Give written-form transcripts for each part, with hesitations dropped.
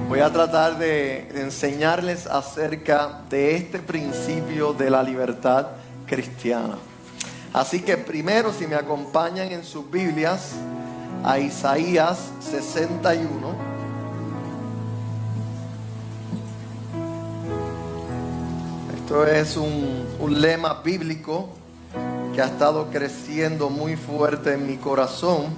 Voy a tratar de enseñarles acerca de este principio de la libertad cristiana. Así que primero, si me acompañan en sus Biblias, a Isaías 61. Esto es un lema bíblico que ha estado creciendo muy fuerte en mi corazón.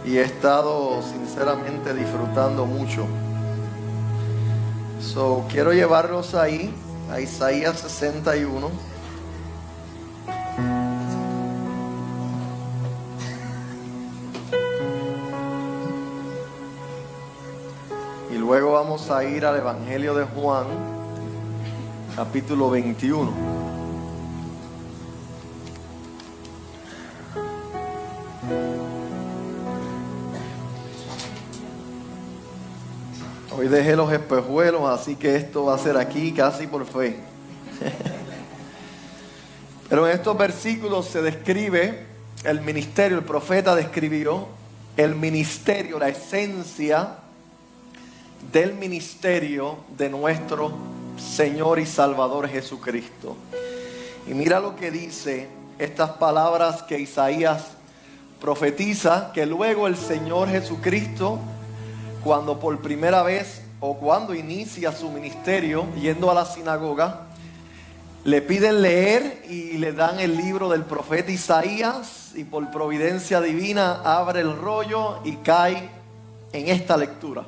Y he estado sinceramente disfrutando mucho. Quiero llevarlos ahí, a Isaías 61. Y luego vamos a ir al Evangelio de Juan, capítulo 21. Hoy dejé los espejuelos, así que esto va a ser aquí casi por fe. Pero en estos versículos se describe el ministerio, el profeta describió el ministerio, la esencia del ministerio de nuestro Señor y Salvador Jesucristo. Y mira lo que dice estas palabras que Isaías profetiza, que luego el Señor Jesucristo, cuando por primera vez o cuando inicia su ministerio yendo a la sinagoga, le piden leer y le dan el libro del profeta Isaías, y por providencia divina abre el rollo y cae en esta lectura,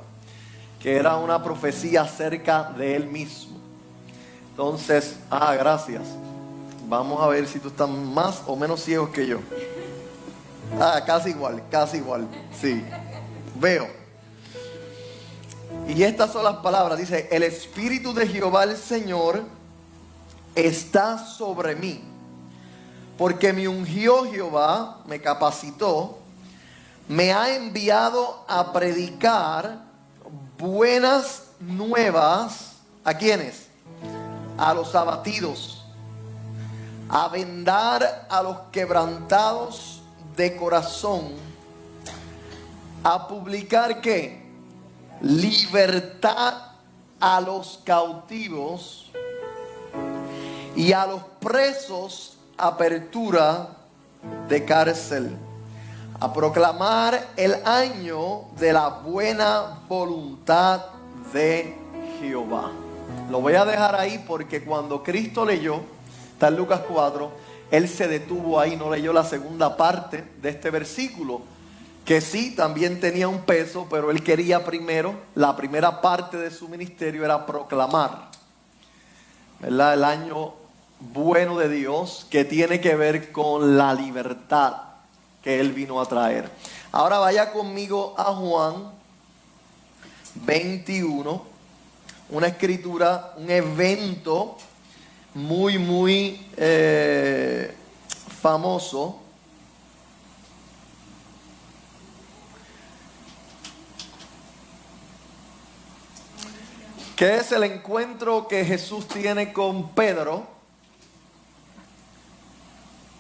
que era una profecía acerca de él mismo. Entonces, gracias. Vamos a ver si tú estás más o menos ciego que yo. Casi igual, sí. Veo. Y estas son las palabras, dice: el Espíritu de Jehová el Señor está sobre mí, porque me ungió Jehová, me capacitó, me ha enviado a predicar buenas nuevas. ¿A quiénes? A los abatidos, a vendar a los quebrantados de corazón, a publicar ¿qué? Libertad a los cautivos y a los presos apertura de cárcel, a proclamar el año de la buena voluntad de Jehová. Lo voy a dejar ahí porque cuando Cristo leyó, está en Lucas 4, Él se detuvo ahí, no leyó la segunda parte de este versículo, que sí, también tenía un peso, pero Él quería primero, la primera parte de su ministerio era proclamar, ¿verdad?, el año bueno de Dios, que tiene que ver con la libertad que Él vino a traer. Ahora vaya conmigo a Juan 21, una escritura, un evento muy famoso, que es el encuentro que Jesús tiene con Pedro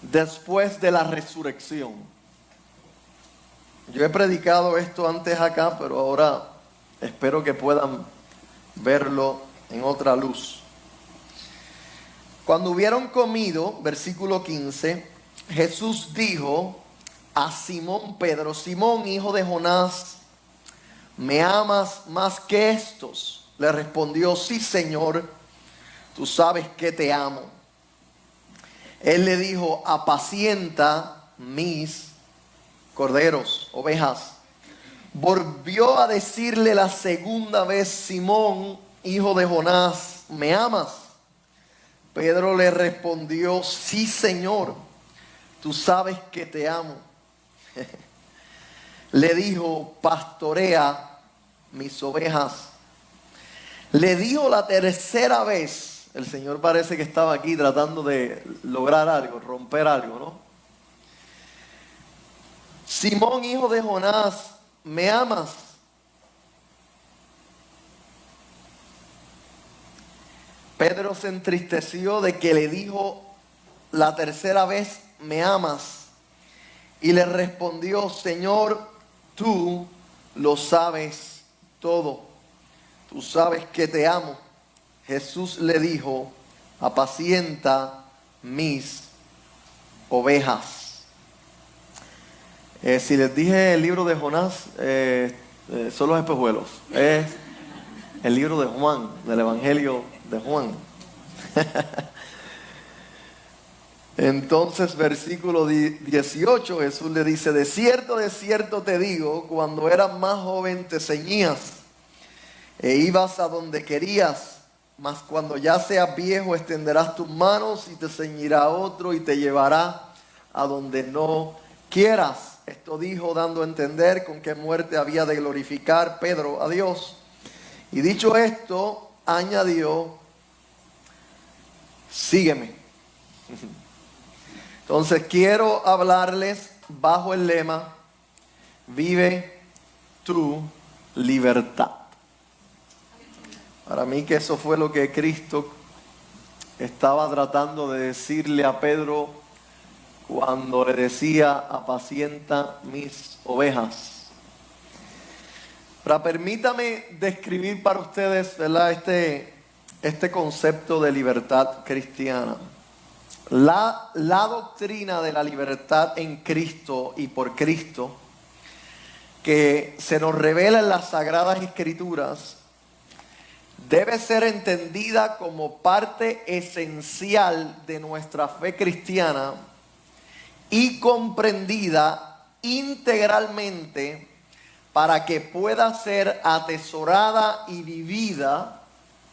después de la resurrección. Yo he predicado esto antes acá, pero ahora espero que puedan verlo en otra luz. Cuando hubieron comido, versículo 15, Jesús dijo a Simón Pedro: Simón, hijo de Jonás, ¿me amas más que estos? Le respondió: sí, Señor, tú sabes que te amo. Él le dijo: apacienta mis corderos, ovejas. Volvió a decirle la segunda vez: Simón, hijo de Jonás, ¿me amas? Pedro le respondió: sí, Señor, tú sabes que te amo. Le dijo: pastorea mis ovejas. Le dijo la tercera vez. El Señor parece que estaba aquí tratando de lograr algo, romper algo, ¿no? Simón, hijo de Jonás, ¿me amas? Pedro se entristeció de que le dijo la tercera vez, ¿me amas? Y le respondió, Señor, tú lo sabes todo. Tú sabes que te amo. Jesús le dijo, apacienta mis ovejas. Si les dije el libro de Jonás, son los espejuelos. Es el libro de Juan, del Evangelio de Juan. Entonces, versículo 18, Jesús le dice, de cierto te digo, cuando eras más joven te ceñías e ibas a donde querías, mas cuando ya seas viejo extenderás tus manos y te ceñirá otro y te llevará a donde no quieras. Esto dijo dando a entender con qué muerte había de glorificar Pedro a Dios. Y dicho esto, añadió, sígueme. Entonces quiero hablarles bajo el lema, vive tu libertad. Para mí que eso fue lo que Cristo estaba tratando de decirle a Pedro cuando le decía, apacienta mis ovejas. Pero permítame describir para ustedes, ¿verdad?, este concepto de libertad cristiana. La doctrina de la libertad en Cristo y por Cristo, que se nos revela en las Sagradas Escrituras, debe ser entendida como parte esencial de nuestra fe cristiana y comprendida integralmente para que pueda ser atesorada y vivida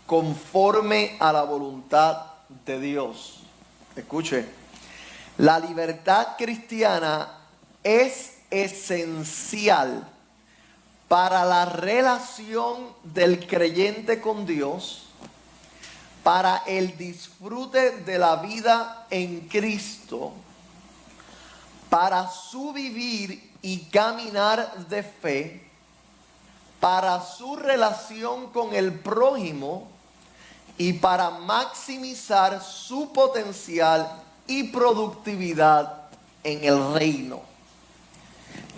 conforme a la voluntad de Dios. Escuche, la libertad cristiana es esencial para la relación del creyente con Dios, para el disfrute de la vida en Cristo, para su vivir y caminar de fe, para su relación con el prójimo y para maximizar su potencial y productividad en el reino.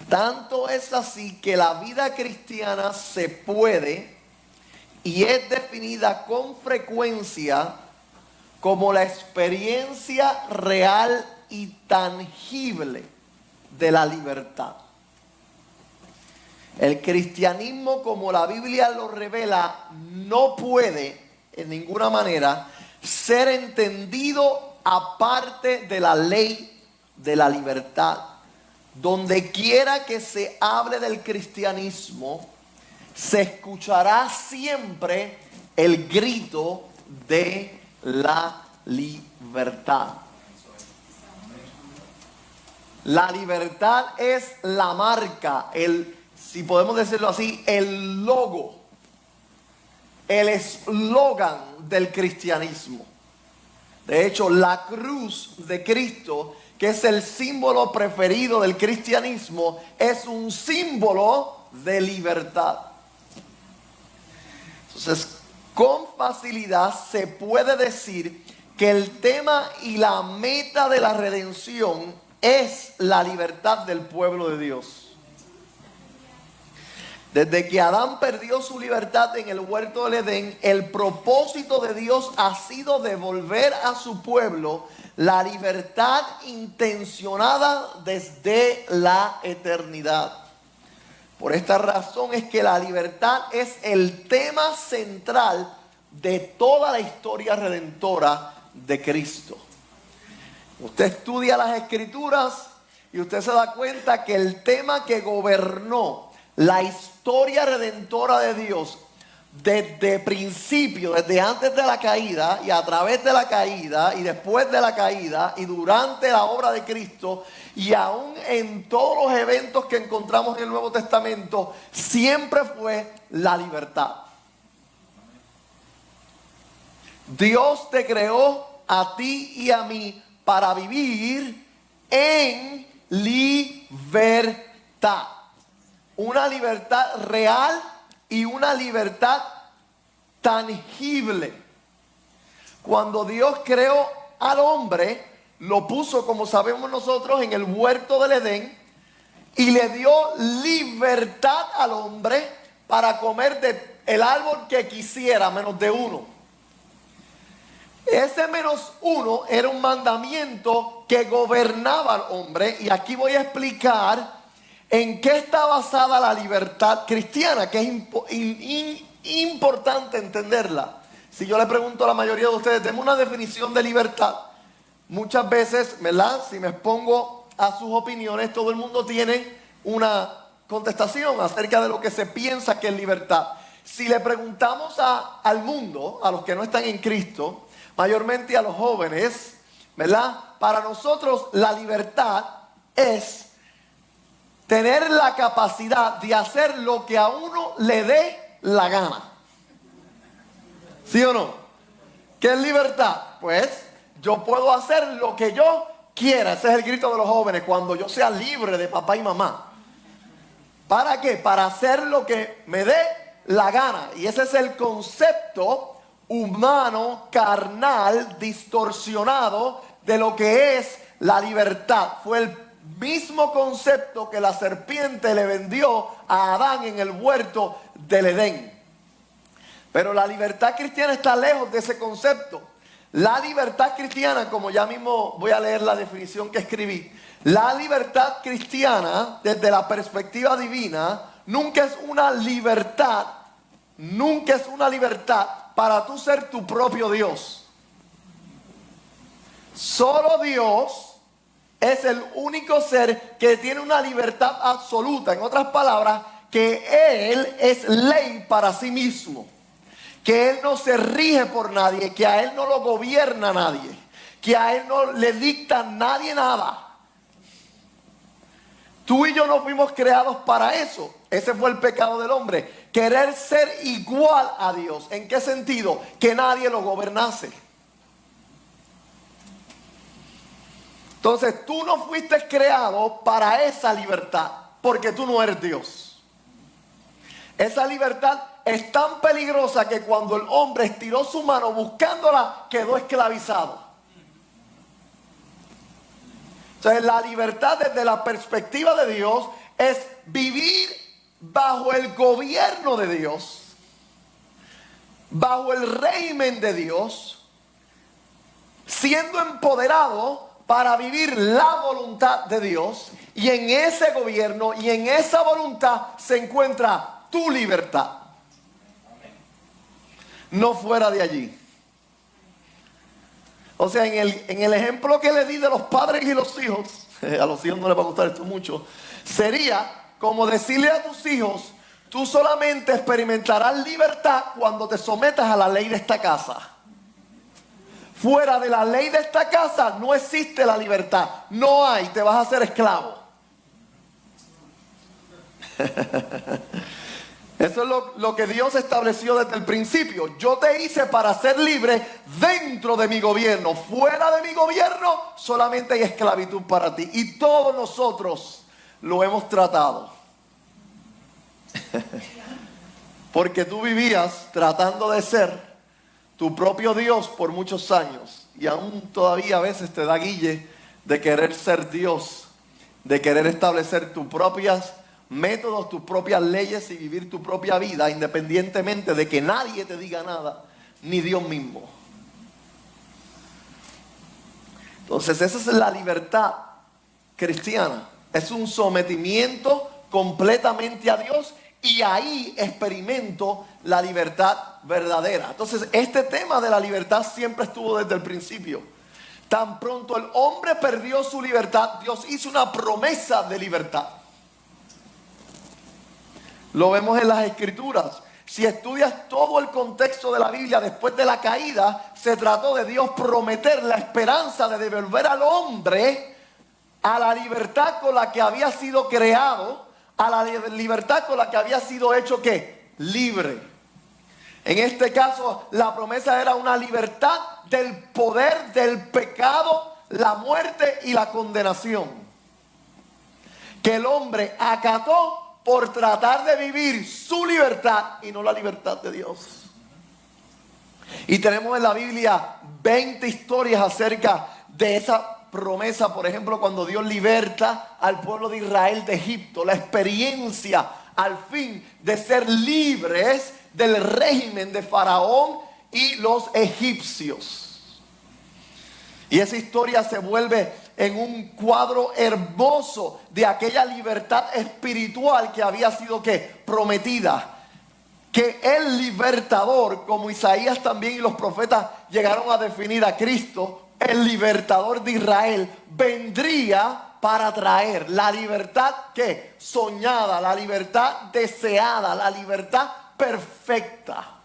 Tanto es así que la vida cristiana se puede y es definida con frecuencia como la experiencia real y tangible de la libertad. El cristianismo, como la Biblia lo revela, no puede en ninguna manera ser entendido aparte de la ley de la libertad. Donde quiera que se hable del cristianismo, se escuchará siempre el grito de la libertad. La libertad es la marca, si podemos decirlo así, el logo, el eslogan del cristianismo. De hecho, la cruz de Cristo, que es el símbolo preferido del cristianismo, es un símbolo de libertad. Entonces, con facilidad se puede decir que el tema y la meta de la redención es la libertad del pueblo de Dios. Desde que Adán perdió su libertad en el huerto del Edén, el propósito de Dios ha sido devolver a su pueblo la libertad intencionada desde la eternidad. Por esta razón es que la libertad es el tema central de toda la historia redentora de Cristo. Usted estudia las Escrituras y usted se da cuenta que el tema que gobernó la historia redentora de Dios desde principio, desde antes de la caída y a través de la caída y después de la caída y durante la obra de Cristo y aún en todos los eventos que encontramos en el Nuevo Testamento, siempre fue la libertad. Dios te creó a ti y a mí para vivir en libertad. Una libertad real y una libertad tangible. Cuando Dios creó al hombre, lo puso, como sabemos nosotros, en el huerto del Edén y le dio libertad al hombre para comer del árbol que quisiera, menos de uno. Ese menos uno era un mandamiento que gobernaba al hombre, y aquí voy a explicar en qué está basada la libertad cristiana, que es importante entenderla. Si yo le pregunto a la mayoría de ustedes, denme una definición de libertad, muchas veces, ¿verdad? Si me expongo a sus opiniones, todo el mundo tiene una contestación acerca de lo que se piensa que es libertad. Si le preguntamos al mundo, a los que no están en Cristo, mayormente a los jóvenes, ¿verdad? Para nosotros la libertad es tener la capacidad de hacer lo que a uno le dé la gana. ¿Sí o no? ¿Qué es libertad? Pues yo puedo hacer lo que yo quiera. Ese es el grito de los jóvenes, cuando yo sea libre de papá y mamá. ¿Para qué? Para hacer lo que me dé la gana. Y ese es el concepto humano, carnal, distorsionado de lo que es la libertad. Fue el mismo concepto que la serpiente le vendió a Adán en el huerto del Edén. Pero la libertad cristiana está lejos de ese concepto. La libertad cristiana, como ya mismo voy a leer la definición que escribí, la libertad cristiana, desde la perspectiva divina, nunca es una libertad para tú ser tu propio Dios. Solo Dios es el único ser que tiene una libertad absoluta. En otras palabras, que Él es ley para sí mismo. Que Él no se rige por nadie, que a Él no lo gobierna nadie, que a Él no le dicta nadie nada. Tú y yo no fuimos creados para eso. Ese fue el pecado del hombre. Querer ser igual a Dios. ¿En qué sentido? Que nadie lo gobernase. Entonces tú no fuiste creado para esa libertad, porque tú no eres Dios. Esa libertad es tan peligrosa que cuando el hombre estiró su mano buscándola, quedó esclavizado. Entonces la libertad desde la perspectiva de Dios es vivir bajo el gobierno de Dios, bajo el régimen de Dios, siendo empoderado para vivir la voluntad de Dios, y en ese gobierno y en esa voluntad se encuentra tu libertad. No fuera de allí. O sea, en el ejemplo que le di de los padres y los hijos, a los hijos no les va a gustar esto mucho, sería como decirle a tus hijos: tú solamente experimentarás libertad cuando te sometas a la ley de esta casa. Fuera de la ley de esta casa no existe la libertad. No hay, te vas a hacer esclavo. Eso es lo que Dios estableció desde el principio. Yo te hice para ser libre dentro de mi gobierno. Fuera de mi gobierno solamente hay esclavitud para ti. Y todos nosotros lo hemos tratado. Porque tú vivías tratando de ser tu propio Dios por muchos años. Y aún todavía a veces te da guille de querer ser Dios. De querer establecer tus propias métodos, tus propias leyes y vivir tu propia vida, independientemente de que nadie te diga nada, ni Dios mismo. Entonces esa es la libertad cristiana. Es un sometimiento completamente a Dios, y ahí experimento la libertad verdadera. Entonces este tema de la libertad siempre estuvo desde el principio. Tan pronto el hombre perdió su libertad, Dios hizo una promesa de libertad. Lo vemos en las Escrituras. Si estudias todo el contexto de la Biblia después de la caída, se trató de Dios prometer la esperanza de devolver al hombre a la libertad con la que había sido creado, a la libertad con la que había sido hecho ¿qué? Libre. En este caso, la promesa era una libertad del poder del pecado, la muerte y la condenación, que el hombre acató por tratar de vivir su libertad y no la libertad de Dios. Y tenemos en la Biblia 20 historias acerca de esa promesa, por ejemplo, cuando Dios liberta al pueblo de Israel de Egipto, la experiencia al fin de ser libres del régimen de Faraón y los egipcios. Y esa historia se vuelve en un cuadro hermoso de aquella libertad espiritual que había sido prometida. Que el libertador, como Isaías también y los profetas llegaron a definir a Cristo, el libertador de Israel, vendría para traer la libertad soñada, la libertad deseada, la libertad perfecta.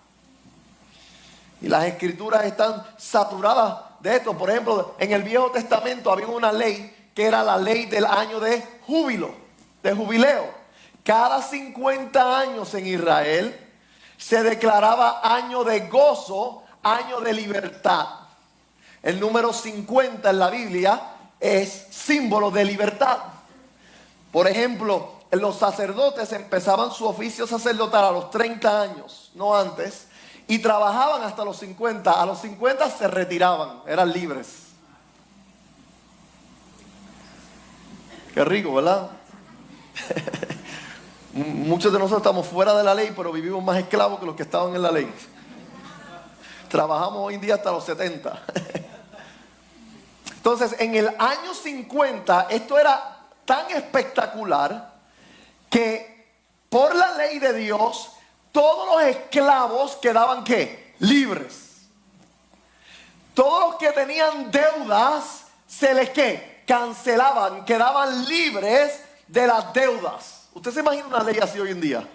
Y las escrituras están saturadas de esto. Por ejemplo, en el Viejo Testamento había una ley que era la ley del año de júbilo, de jubileo. Cada 50 años en Israel se declaraba año de gozo, año de libertad. El número 50 en la Biblia es símbolo de libertad. Por ejemplo, los sacerdotes empezaban su oficio sacerdotal a los 30 años, no antes, y trabajaban hasta los 50. A los 50 se retiraban, eran libres. Qué rico, ¿verdad? Muchos de nosotros estamos fuera de la ley, pero vivimos más esclavos que los que estaban en la ley. Trabajamos hoy en día hasta los 70. Entonces, en el año 50, esto era tan espectacular que por la ley de Dios, todos los esclavos quedaban libres. Todos los que tenían deudas se les cancelaban, quedaban libres de las deudas. ¿Usted se imagina una ley así hoy en día?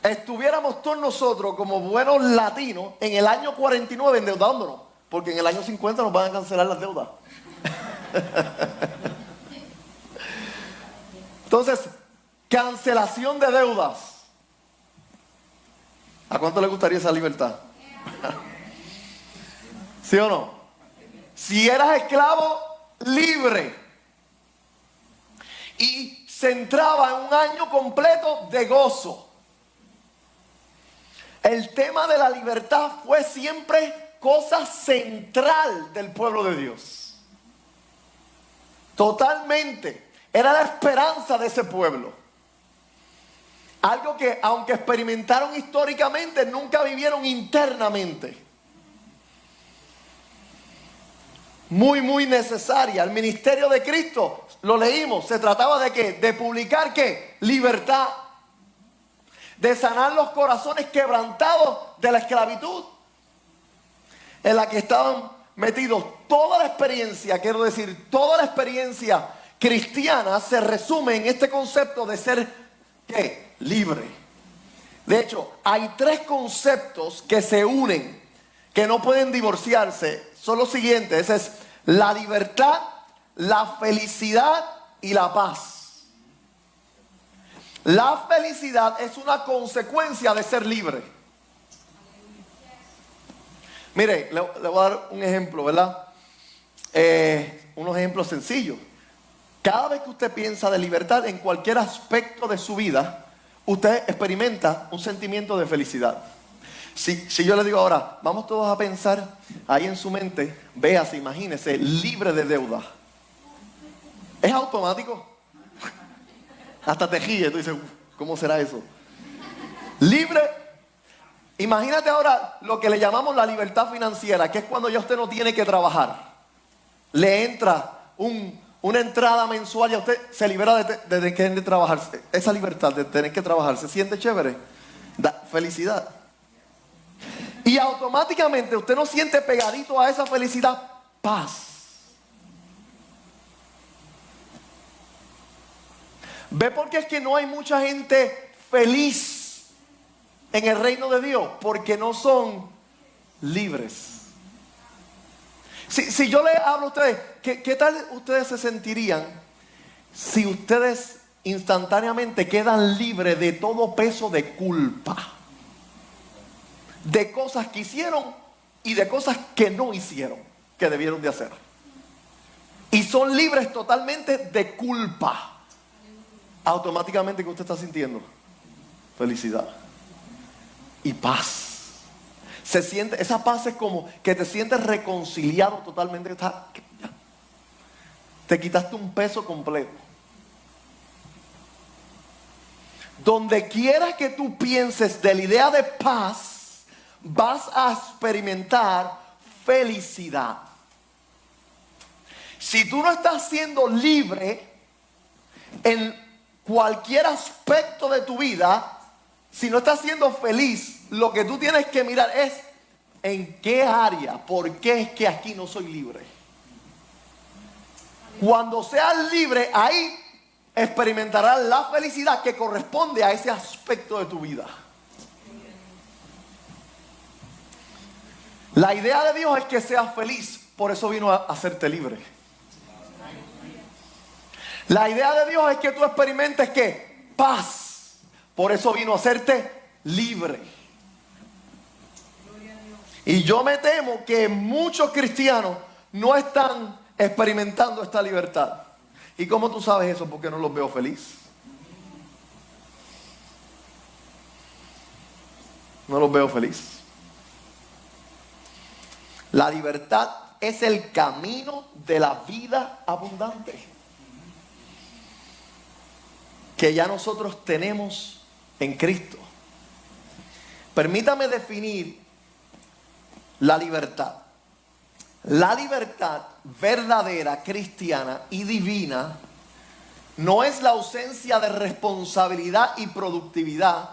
Estuviéramos todos nosotros como buenos latinos en el año 49 endeudándonos, porque en el año 50 nos van a cancelar las deudas. Entonces, cancelación de deudas. ¿A cuánto le gustaría esa libertad? ¿Sí o no? Si eras esclavo, libre. Y se entraba en un año completo de gozo. El tema de la libertad fue siempre cosa central del pueblo de Dios. Totalmente. Era la esperanza de ese pueblo. Algo que, aunque experimentaron históricamente, nunca vivieron internamente. Muy, muy necesaria. El ministerio de Cristo, lo leímos, se trataba de de publicar libertad. De sanar los corazones quebrantados de la esclavitud en la que estaban metidos. Toda la experiencia, quiero decir, toda la experiencia cristiana se resume en este concepto de ser libre. De hecho, hay 3 conceptos que se unen, que no pueden divorciarse. Son los siguientes: es la libertad, la felicidad y la paz. La felicidad es una consecuencia de ser libre. Mire, le voy a dar un ejemplo, ¿verdad? Unos ejemplos sencillos. Cada vez que usted piensa de libertad en cualquier aspecto de su vida, usted experimenta un sentimiento de felicidad. Si yo le digo ahora, vamos todos a pensar ahí en su mente, véase, imagínese, libre de deuda. Es automático. Hasta te ríes, tú dices, ¿cómo será eso? Libre. Imagínate ahora lo que le llamamos la libertad financiera, que es cuando ya usted no tiene que trabajar. Le entra una entrada mensual y a usted se libera de tener que trabajar. Esa libertad de tener que trabajar, ¿se siente chévere? Da felicidad. Y automáticamente usted no siente pegadito a esa felicidad paz. ¿Ve por qué es que no hay mucha gente feliz en el reino de Dios? Porque no son libres. Si yo le hablo a ustedes, ¿qué tal ustedes se sentirían si ustedes instantáneamente quedan libres de todo peso de culpa? De cosas que hicieron y de cosas que no hicieron, que debieron de hacer. Y son libres totalmente de culpa. Automáticamente, ¿qué usted está sintiendo? Felicidad y paz. Se siente, esa paz es como que te sientes reconciliado totalmente. te quitaste un peso completo. Donde quiera que tú pienses de la idea de paz, vas a experimentar felicidad. Si tú no estás siendo libre en cualquier aspecto de tu vida, si no estás siendo feliz, lo que tú tienes que mirar es en qué área, por qué es que aquí no soy libre. Cuando seas libre, ahí experimentarás la felicidad que corresponde a ese aspecto de tu vida. La idea de Dios es que seas feliz, por eso vino a hacerte libre. La idea de Dios es que tú experimentes ¿qué? Paz. Por eso vino a hacerte libre. Y yo me temo que muchos cristianos no están experimentando esta libertad. ¿Y cómo tú sabes eso? Porque no los veo feliz. No los veo feliz. La libertad es el camino de la vida abundante que ya nosotros tenemos en Cristo. Permítame definir la libertad. La libertad verdadera, cristiana y divina no es la ausencia de responsabilidad y productividad,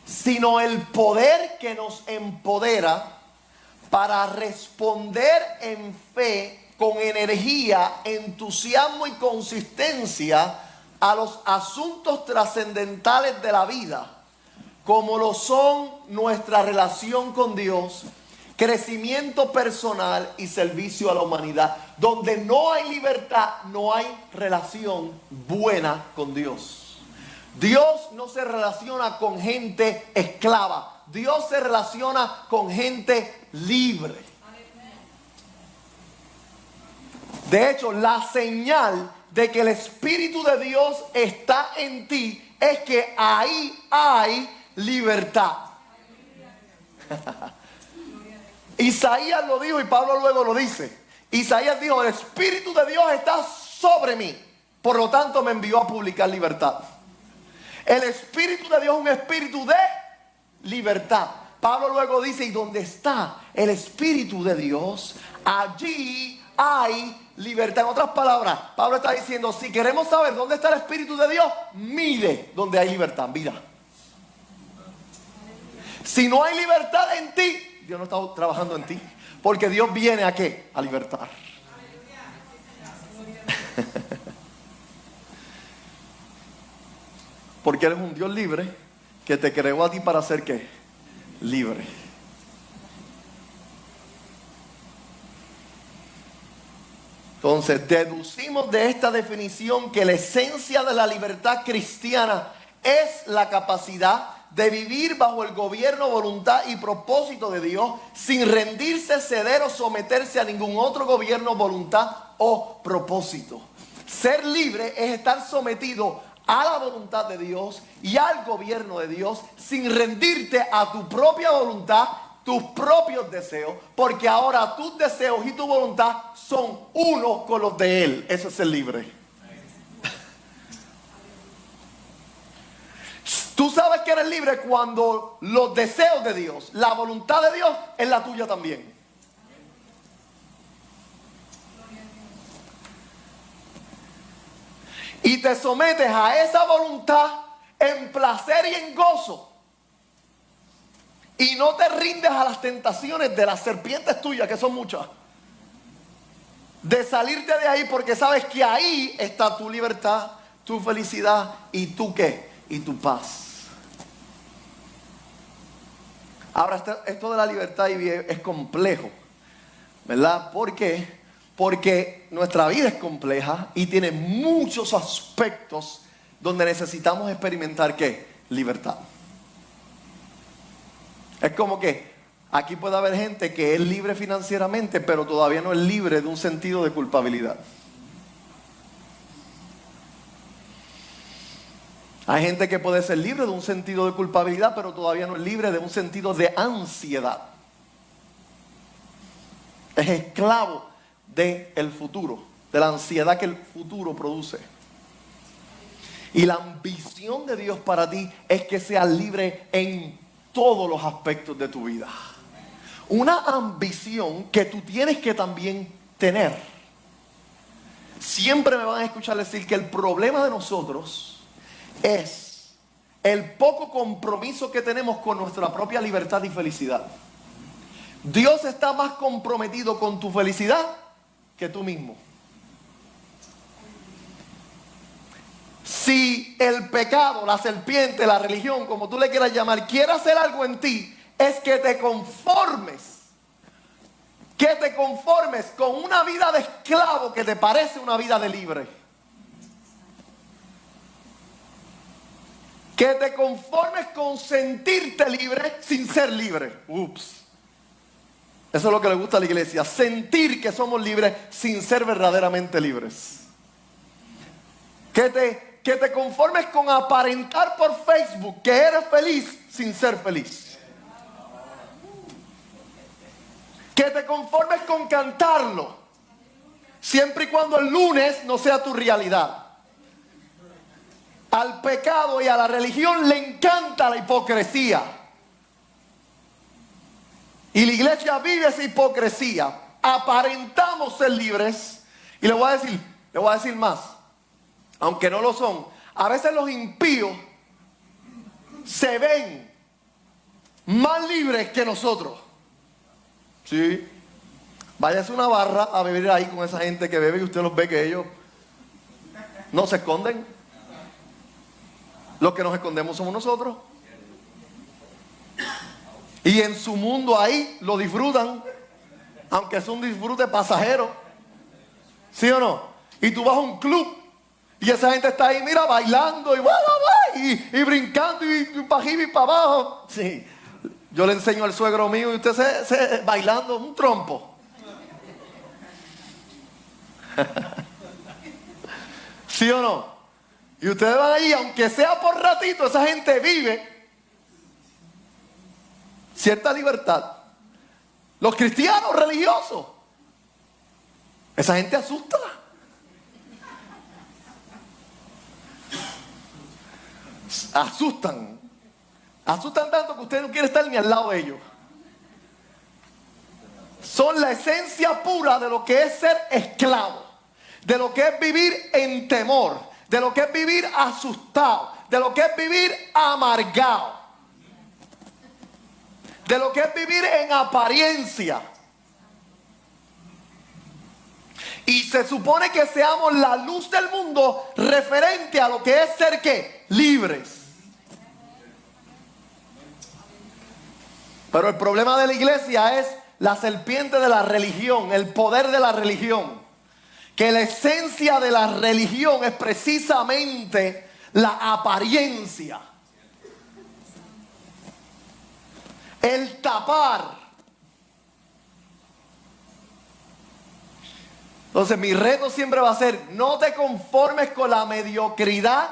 sino el poder que nos empodera para responder en fe, con energía, entusiasmo y consistencia a los asuntos trascendentales de la vida, como lo son nuestra relación con Dios, crecimiento personal y servicio a la humanidad. Donde no hay libertad, no hay relación buena con Dios. Dios no se relaciona con gente esclava. Dios se relaciona con gente libre. De hecho, la señal de que el Espíritu de Dios está en ti es que ahí hay libertad. Isaías lo dijo y Pablo luego lo dice. Isaías dijo: el Espíritu de Dios está sobre mí, por lo tanto me envió a publicar libertad. El Espíritu de Dios es un espíritu de libertad. Pablo luego dice: y donde está el Espíritu de Dios, allí hay libertad. En otras palabras, Pablo está diciendo: si queremos saber dónde está el Espíritu de Dios, mire donde hay libertad, mira. Si no hay libertad en ti, Dios no está trabajando en ti. Porque Dios viene ¿a qué? A libertar. Porque eres un Dios libre que te creó a ti para ser ¿qué? Libre. Entonces, deducimos de esta definición que la esencia de la libertad cristiana es la capacidad de vivir bajo el gobierno, voluntad y propósito de Dios, sin rendirse, ceder o someterse a ningún otro gobierno, voluntad o propósito. Ser libre es estar sometido a la voluntad de Dios y al gobierno de Dios, sin rendirte a tu propia voluntad, tus propios deseos, porque ahora tus deseos y tu voluntad son uno con los de Él. Eso es ser libre. Tú sabes que eres libre cuando los deseos de Dios, la voluntad de Dios es la tuya también. Y te sometes a esa voluntad en placer y en gozo. Y no te rindes a las tentaciones de las serpientes tuyas, que son muchas. De salirte de ahí, porque sabes que ahí está tu libertad, tu felicidad y tu ¿qué? Y tu paz. Ahora, esto de la libertad es complejo, ¿verdad? ¿Por qué? Porque nuestra vida es compleja y tiene muchos aspectos donde necesitamos experimentar ¿qué? Libertad. Es como que aquí puede haber gente que es libre financieramente, pero todavía no es libre de un sentido de culpabilidad. Hay gente que puede ser libre de un sentido de culpabilidad, pero todavía no es libre de un sentido de ansiedad. Es esclavo del futuro. de la ansiedad que el futuro produce. Y la ambición de Dios para ti es que seas libre en todos los aspectos de tu vida. Una ambición que tú tienes que también tener. Siempre me van a escuchar decir que el problema de nosotros es el poco compromiso que tenemos con nuestra propia libertad y felicidad. Dios está más comprometido con tu felicidad que tú mismo. Si el pecado, la serpiente, la religión, como tú le quieras llamar, quiere hacer algo en ti, es que te conformes. Que te conformes con una vida de esclavo que te parece una vida de libre. Que te conformes con sentirte libre sin ser libre. Ups. Eso es lo que le gusta a la iglesia. Sentir que somos libres sin ser verdaderamente libres. Que te conformes con aparentar por Facebook que eres feliz sin ser feliz. Que te conformes con cantarlo, siempre y cuando el lunes no sea tu realidad. Al pecado y a la religión le encanta la hipocresía. Y la iglesia vive esa hipocresía. Aparentamos ser libres. Y le voy a decir más. Aunque no lo son, a veces los impíos se ven más libres que nosotros. Sí. Váyase a una barra a beber ahí con esa gente que bebe y usted los ve que ellos no se esconden. Los que nos escondemos somos nosotros. Y en su mundo ahí lo disfrutan, aunque es un disfrute pasajero. ¿Sí o no? Y tú vas a un club y esa gente está ahí, mira, bailando y brincando y para arriba y para abajo. Sí. Yo le enseño al suegro mío y usted bailando un trompo. ¿Sí o no? Y ustedes van ahí, aunque sea por ratito, esa gente vive cierta libertad. Los cristianos religiosos, esa gente asusta. Asustan tanto que usted no quiere estar ni al lado de ellos. Son la esencia pura de lo que es ser esclavo, de lo que es vivir en temor, de lo que es vivir asustado, de lo que es vivir amargado, de lo que es vivir en apariencia. Y se supone que seamos la luz del mundo referente a lo que es ser ¿qué? Libres. Pero el problema de la iglesia es la serpiente de la religión, el poder de la religión. Que la esencia de la religión es precisamente la apariencia. El tapar. Entonces mi reto siempre va a ser, no te conformes con la mediocridad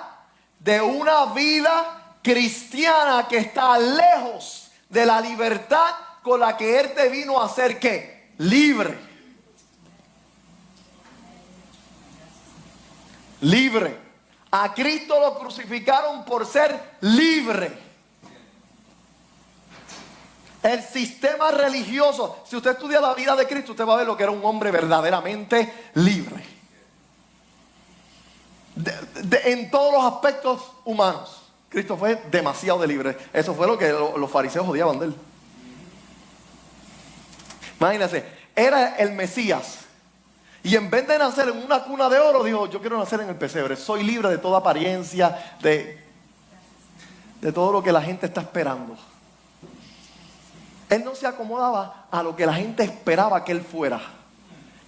de una vida cristiana que está lejos de la libertad con la que Él te vino a hacer ¿qué? Libre. Libre. A Cristo lo crucificaron por ser libre. El sistema religioso, si usted estudia la vida de Cristo, usted va a ver lo que era un hombre verdaderamente libre. En todos los aspectos humanos. Cristo fue demasiado libre. Eso fue lo que los fariseos odiaban de él. Imagínense, era el Mesías. Y en vez de nacer en una cuna de oro, dijo, yo quiero nacer en el pesebre. Soy libre de toda apariencia, de todo lo que la gente está esperando. Él no se acomodaba a lo que la gente esperaba que él fuera.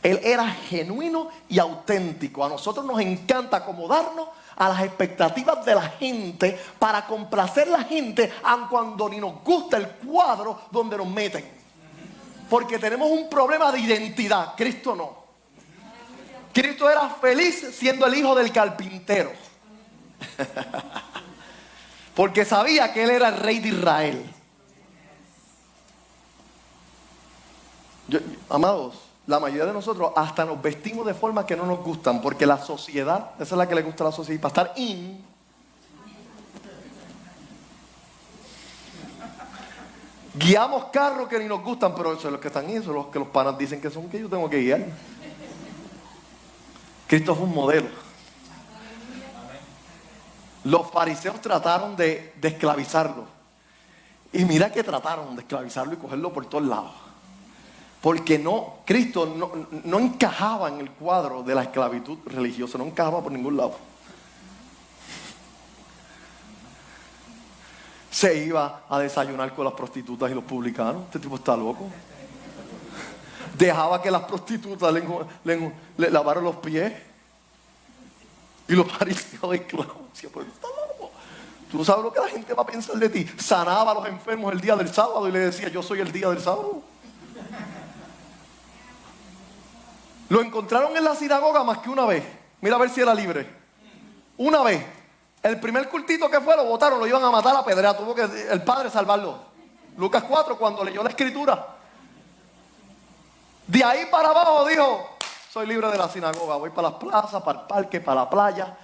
Él era genuino y auténtico. A nosotros nos encanta acomodarnos a las expectativas de la gente para complacer a la gente, aun cuando ni nos gusta el cuadro donde nos meten. Porque tenemos un problema de identidad. Cristo no. Cristo era feliz siendo el hijo del carpintero. Porque sabía que él era el rey de Israel. Amados, la mayoría de nosotros hasta nos vestimos de formas que no nos gustan, porque la sociedad, esa es la que le gusta a la sociedad, y para estar guiamos carros que ni nos gustan, pero eso es los que están ahí, son los que los panas dicen que son que yo tengo que guiar. Cristo fue un modelo. Los fariseos trataron de esclavizarlo. Y mira que trataron de esclavizarlo y cogerlo por todos lados. Porque Cristo no encajaba en el cuadro de la esclavitud religiosa, no encajaba por ningún lado. Se iba a desayunar con las prostitutas y los publicanos. Este tipo está loco. Dejaba que las prostitutas le lavaran los pies. Y los fariseos esclavos. Pero está loco. Tú no sabes lo que la gente va a pensar de ti. Sanaba a los enfermos el día del sábado y le decía, yo soy el día del sábado. Lo encontraron en la sinagoga más que una vez. Mira a ver si era libre. Una vez. El primer cultito que fue lo botaron, lo iban a matar a pedrea. Tuvo que el padre salvarlo. Lucas 4, cuando leyó la escritura. De ahí para abajo dijo, soy libre de la sinagoga. Voy para las plazas, para el parque, para la playa.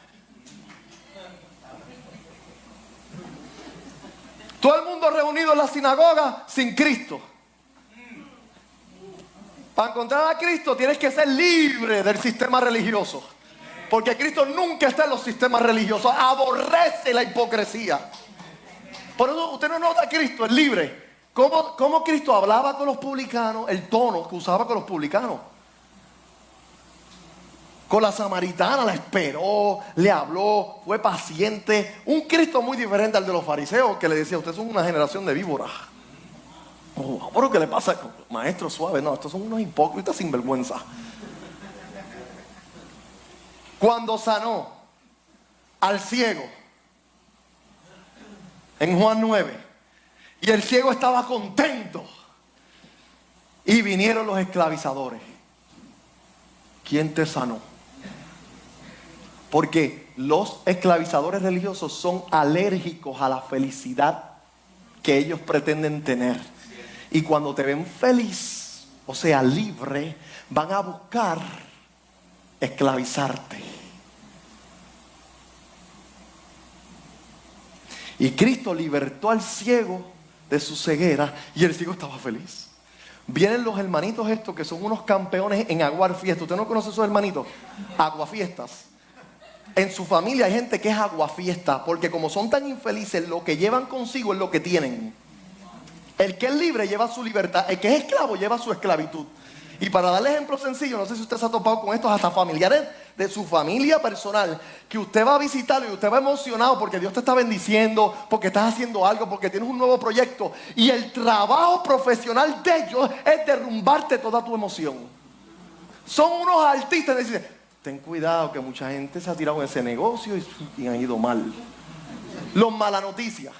Todo el mundo reunido en la sinagoga sin Cristo. Para encontrar a Cristo tienes que ser libre del sistema religioso. Porque Cristo nunca está en los sistemas religiosos. Aborrece la hipocresía. Por eso usted no nota a Cristo, es libre. ¿Cómo Cristo hablaba con los publicanos? El tono que usaba con los publicanos. Con la samaritana la esperó, le habló, fue paciente. Un Cristo muy diferente al de los fariseos que le decía, ustedes son una generación de víboras. Oh, ¿pero qué le pasa? Maestro suave, no, estos son unos hipócritas sin vergüenza. Cuando sanó al ciego en Juan 9 y el ciego estaba contento y vinieron los esclavizadores. ¿Quién te sanó? Porque los esclavizadores religiosos son alérgicos a la felicidad que ellos pretenden tener. Y cuando te ven feliz, o sea, libre, van a buscar esclavizarte. Y Cristo libertó al ciego de su ceguera y el ciego estaba feliz. Vienen los hermanitos estos que son unos campeones en aguar fiestas. ¿Usted no conoce esos hermanitos? Aguafiestas. En su familia hay gente que es aguafiesta porque como son tan infelices, lo que llevan consigo es lo que tienen. El que es libre lleva su libertad, el que es esclavo lleva su esclavitud. Y para darle ejemplo sencillo, no sé si usted se ha topado con estos hasta familiares de su familia personal, que usted va a visitarlo y usted va emocionado porque Dios te está bendiciendo, porque estás haciendo algo, porque tienes un nuevo proyecto. Y el trabajo profesional de ellos es derrumbarte toda tu emoción. Son unos artistas que dicen, ten cuidado que mucha gente se ha tirado en ese negocio y han ido mal. Los mala noticias.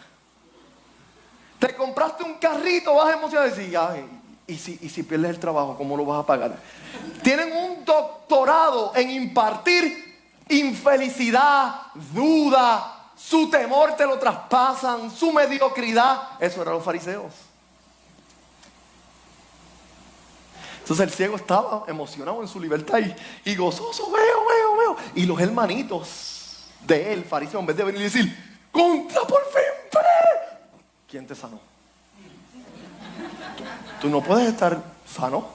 Te compraste un carrito, vas a emocionar y decir, ay, ¿y si pierdes el trabajo, cómo lo vas a pagar? Tienen un doctorado en impartir infelicidad, duda, su temor te lo traspasan, su mediocridad. Eso eran los fariseos. Entonces el ciego estaba emocionado en su libertad y gozoso, veo. Y los hermanitos de él, fariseo, en vez de venir y decir, contra por fin, ¿quién te sanó? Tú no puedes estar sano.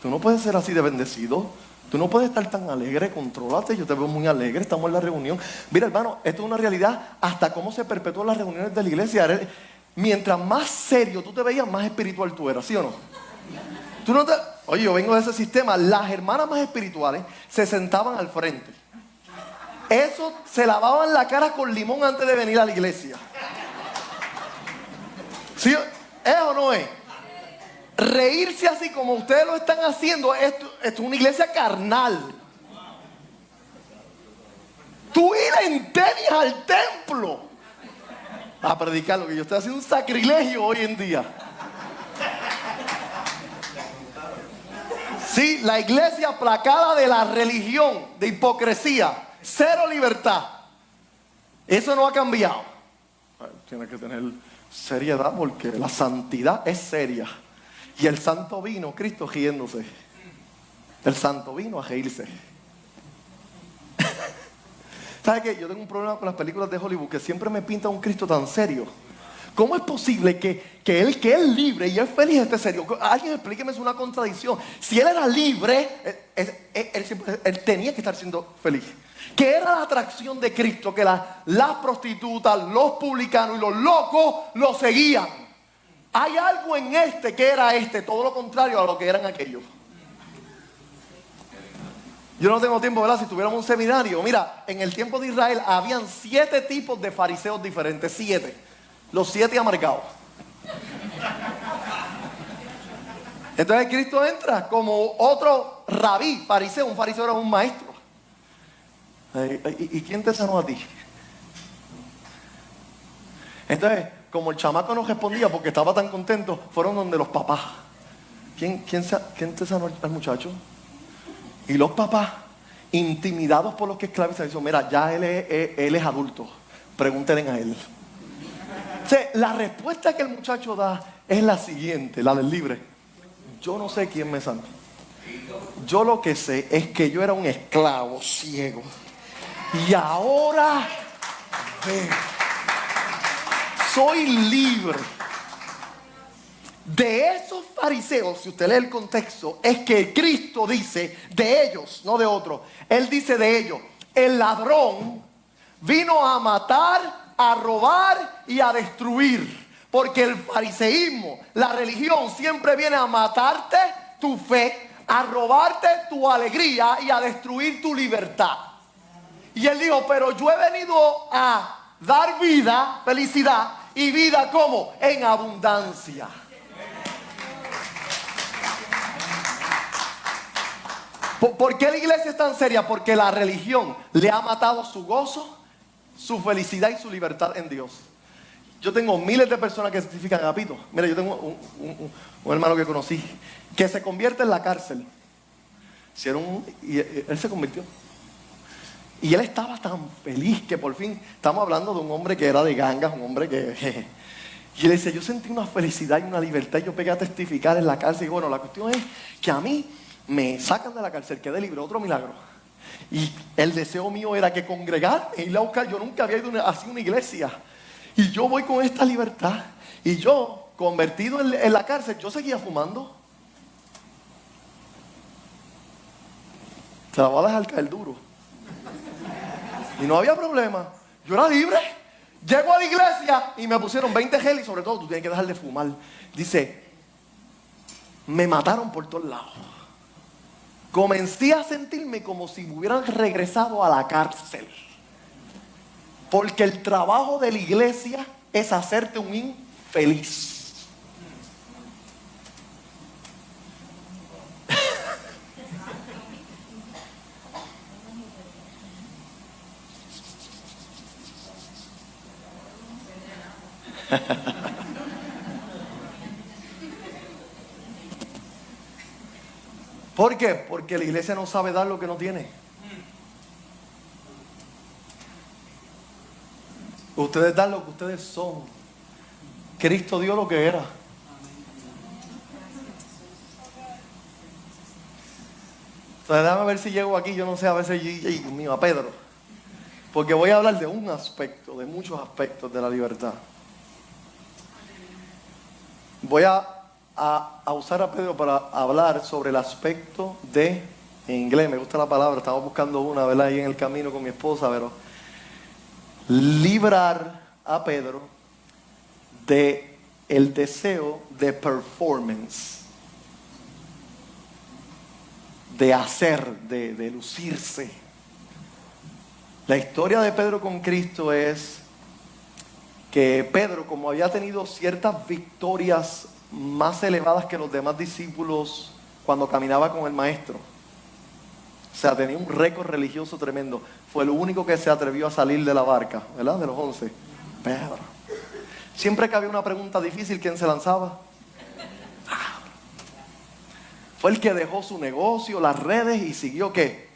Tú no puedes ser así de bendecido. Tú no puedes estar tan alegre. Contrólate. Yo te veo muy alegre. Estamos en la reunión. Mira, hermano, esto es una realidad. Hasta cómo se perpetúan las reuniones de la iglesia. Mientras más serio tú te veías, más espiritual tú eras. ¿Sí o no? Tú no te... Oye, yo vengo de ese sistema. Las hermanas más espirituales se sentaban al frente. Eso se lavaban la cara con limón antes de venir a la iglesia. ¿Sí? ¿Es o no es? Reírse así como ustedes lo están haciendo, esto es una iglesia carnal. Tú ir en tenis al templo a predicar lo que yo estoy haciendo, un sacrilegio hoy en día. Sí, la iglesia aplacada de la religión, de hipocresía, cero libertad. Eso no ha cambiado. Tiene que tener seriedad porque la santidad es seria. Y el santo vino, Cristo riéndose. El santo vino a reírse. ¿Sabe qué? Yo tengo un problema con las películas de Hollywood que siempre me pintan un Cristo tan serio. ¿Cómo es posible que él es libre y es feliz esté serio? Alguien explíqueme, es una contradicción. Si él era libre, él tenía que estar siendo feliz. ¿Qué era la atracción de Cristo? Que las prostitutas, los publicanos y los locos lo seguían. Hay algo en que era todo lo contrario a lo que eran aquellos. Yo no tengo tiempo, ¿verdad? Si tuviéramos un seminario. Mira, en el tiempo de Israel habían 7 tipos de fariseos diferentes. 7. Los 7 amargados. Entonces Cristo entra como otro rabí, fariseo. Un fariseo era un maestro. ¿Y quién te sanó a ti? Entonces, como el chamaco no respondía porque estaba tan contento, fueron donde los papás. ¿Quién te sanó al muchacho? Y los papás, intimidados por los que esclavizan, dicen, mira, ya él es adulto, pregúntenle a él. O sea, la respuesta que el muchacho da es la siguiente, la del libre. Yo no sé quién me sanó. Yo lo que sé es que yo era un esclavo ciego. Y ahora veo. Soy libre. De esos fariseos, si usted lee el contexto, es que Cristo dice de ellos, no de otros. Él dice de ellos, el ladrón vino a matar, a robar y a destruir. Porque el fariseísmo, la religión, siempre viene a matarte tu fe, a robarte tu alegría y a destruir tu libertad. Y él dijo, pero yo he venido a dar vida, felicidad, y vida ¿cómo? En abundancia. ¿Por qué la iglesia es tan seria? Porque la religión le ha matado su gozo, su felicidad y su libertad en Dios. Yo tengo miles de personas que certifican agapito. Mira, yo tengo un hermano que conocí que se convierte en la cárcel. Y él se convirtió. Y él estaba tan feliz que por fin, estamos hablando de un hombre que era de gangas, un hombre que... Y él dice, yo sentí una felicidad y una libertad. Yo pegué a testificar en la cárcel. Y bueno, la cuestión es que a mí me sacan de la cárcel, quedé libre, otro milagro. Y el deseo mío era que congregarme, ir a buscar. Yo nunca había ido así a una iglesia. Y yo voy con esta libertad. Y yo, convertido en la cárcel, yo seguía fumando. Se la voy a dejar caer duro. Y no había problema. Yo era libre. Llego a la iglesia y me pusieron 20 gel y sobre todo tú tienes que dejar de fumar. Dice, me mataron por todos lados. Comencé a sentirme como si me hubieran regresado a la cárcel. Porque el trabajo de la iglesia es hacerte un infeliz. ¿Por qué? Porque la iglesia no sabe dar lo que no tiene. Ustedes dan lo que ustedes son. Cristo dio lo que era. Entonces déjame ver si llego aquí, yo no sé, a veces Dios mío, a Pedro. Porque voy a hablar de un aspecto, de muchos aspectos de la libertad. Voy a usar a Pedro para hablar sobre el aspecto de, en inglés me gusta la palabra, estamos buscando una, ¿verdad? Ahí en el camino con mi esposa, pero librar a Pedro de el deseo de performance, de hacer, de lucirse. La historia de Pedro con Cristo es que Pedro, como había tenido ciertas victorias más elevadas que los demás discípulos cuando caminaba con el maestro, o sea, tenía un récord religioso tremendo, fue el único que se atrevió a salir de la barca, ¿verdad? De los 11, Pedro. Siempre que había una pregunta difícil, ¿quién se lanzaba? Fue el que dejó su negocio, las redes y siguió ¿qué?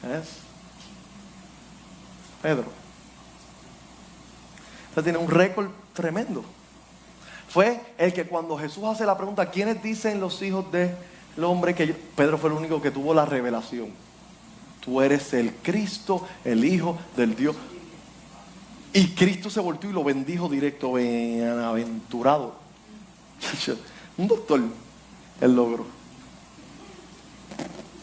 ¿Es? Pedro. Usted tiene un récord tremendo. Fue el que cuando Jesús hace la pregunta, ¿quiénes dicen los hijos del hombre que yo? Pedro fue el único que tuvo la revelación. Tú eres el Cristo, el Hijo del Dios. Y Cristo se volvió y lo bendijo directo. Bienaventurado. Un doctor, el logro.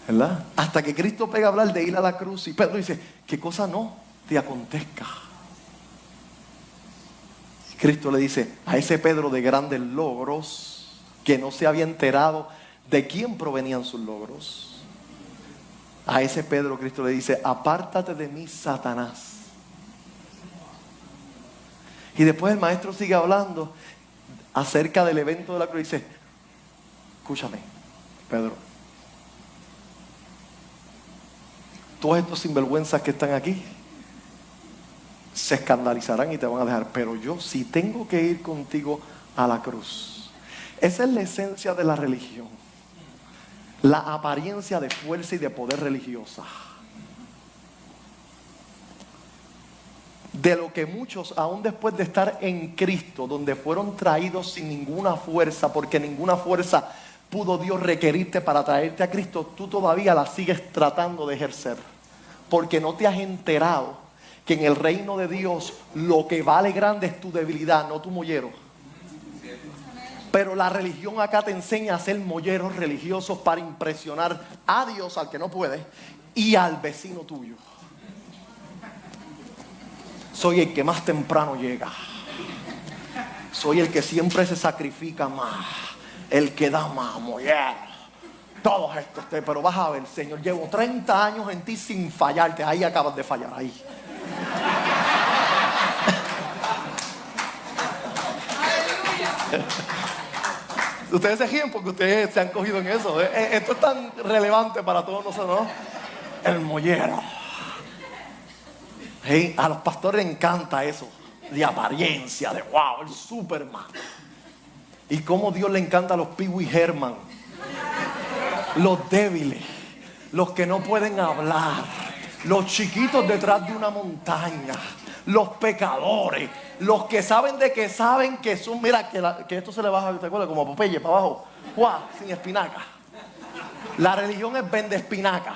¿Verdad? Hasta que Cristo pega a hablar de ir a la cruz y Pedro dice, ¿qué cosa no te acontezca? Cristo le dice a ese Pedro de grandes logros, que no se había enterado de quién provenían sus logros. A ese Pedro Cristo le dice, apártate de mí, Satanás. Y después el maestro sigue hablando acerca del evento de la cruz y dice, escúchame, Pedro, todos estos sinvergüenzas que están aquí se escandalizarán y te van a dejar, pero yo sí tengo que ir contigo a la cruz. Esa es la esencia de la religión, la apariencia de fuerza y de poder religiosa, de lo que muchos, aún después de estar en Cristo, donde fueron traídos sin ninguna fuerza, porque ninguna fuerza pudo Dios requerirte para traerte a Cristo, tú todavía la sigues tratando de ejercer, porque no te has enterado que en el reino de Dios lo que vale grande es tu debilidad, no tu mollero. Pero la religión acá te enseña a ser molleros religiosos para impresionar a Dios, al que no puede, y al vecino tuyo. Soy el que más temprano llega. Soy el que siempre se sacrifica más. El que da más, mollero. Todos estos, pero vas a ver, Señor, llevo 30 años en ti sin fallarte. Ahí acabas de fallar, ahí. Ustedes se ríen porque ustedes se han cogido en eso. Esto es tan relevante para todos nosotros, ¿no? El mollero. Hey, a los pastores les encanta eso, de apariencia, de wow, el Superman. Y cómo Dios le encanta a los Pee Wee Herman, los débiles, los que no pueden hablar, los chiquitos detrás de una montaña, los pecadores, los que saben de que saben que son, mira, que esto se le baja, ¿te acuerdas? Como a Popeye, para abajo, ¡guau! Sin espinaca. La religión es vende espinaca.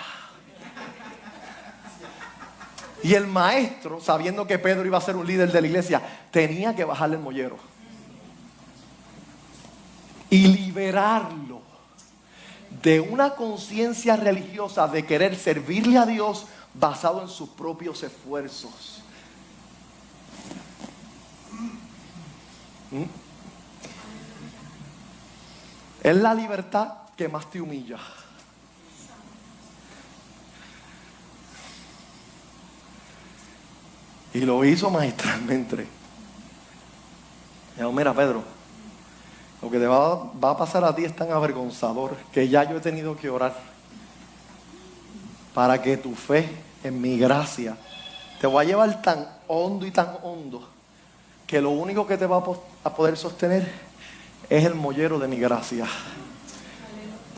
Y el maestro, sabiendo que Pedro iba a ser un líder de la iglesia, tenía que bajarle el mollero y liberarlo de una conciencia religiosa de querer servirle a Dios basado en sus propios esfuerzos. Es la libertad que más te humilla. Y lo hizo magistralmente. Dijo, mira, Pedro, lo que te va a pasar a ti es tan avergonzador que ya yo he tenido que orar para que tu fe en mi gracia te va a llevar tan hondo y tan hondo que lo único que te va a poder sostener es el mollero de mi gracia.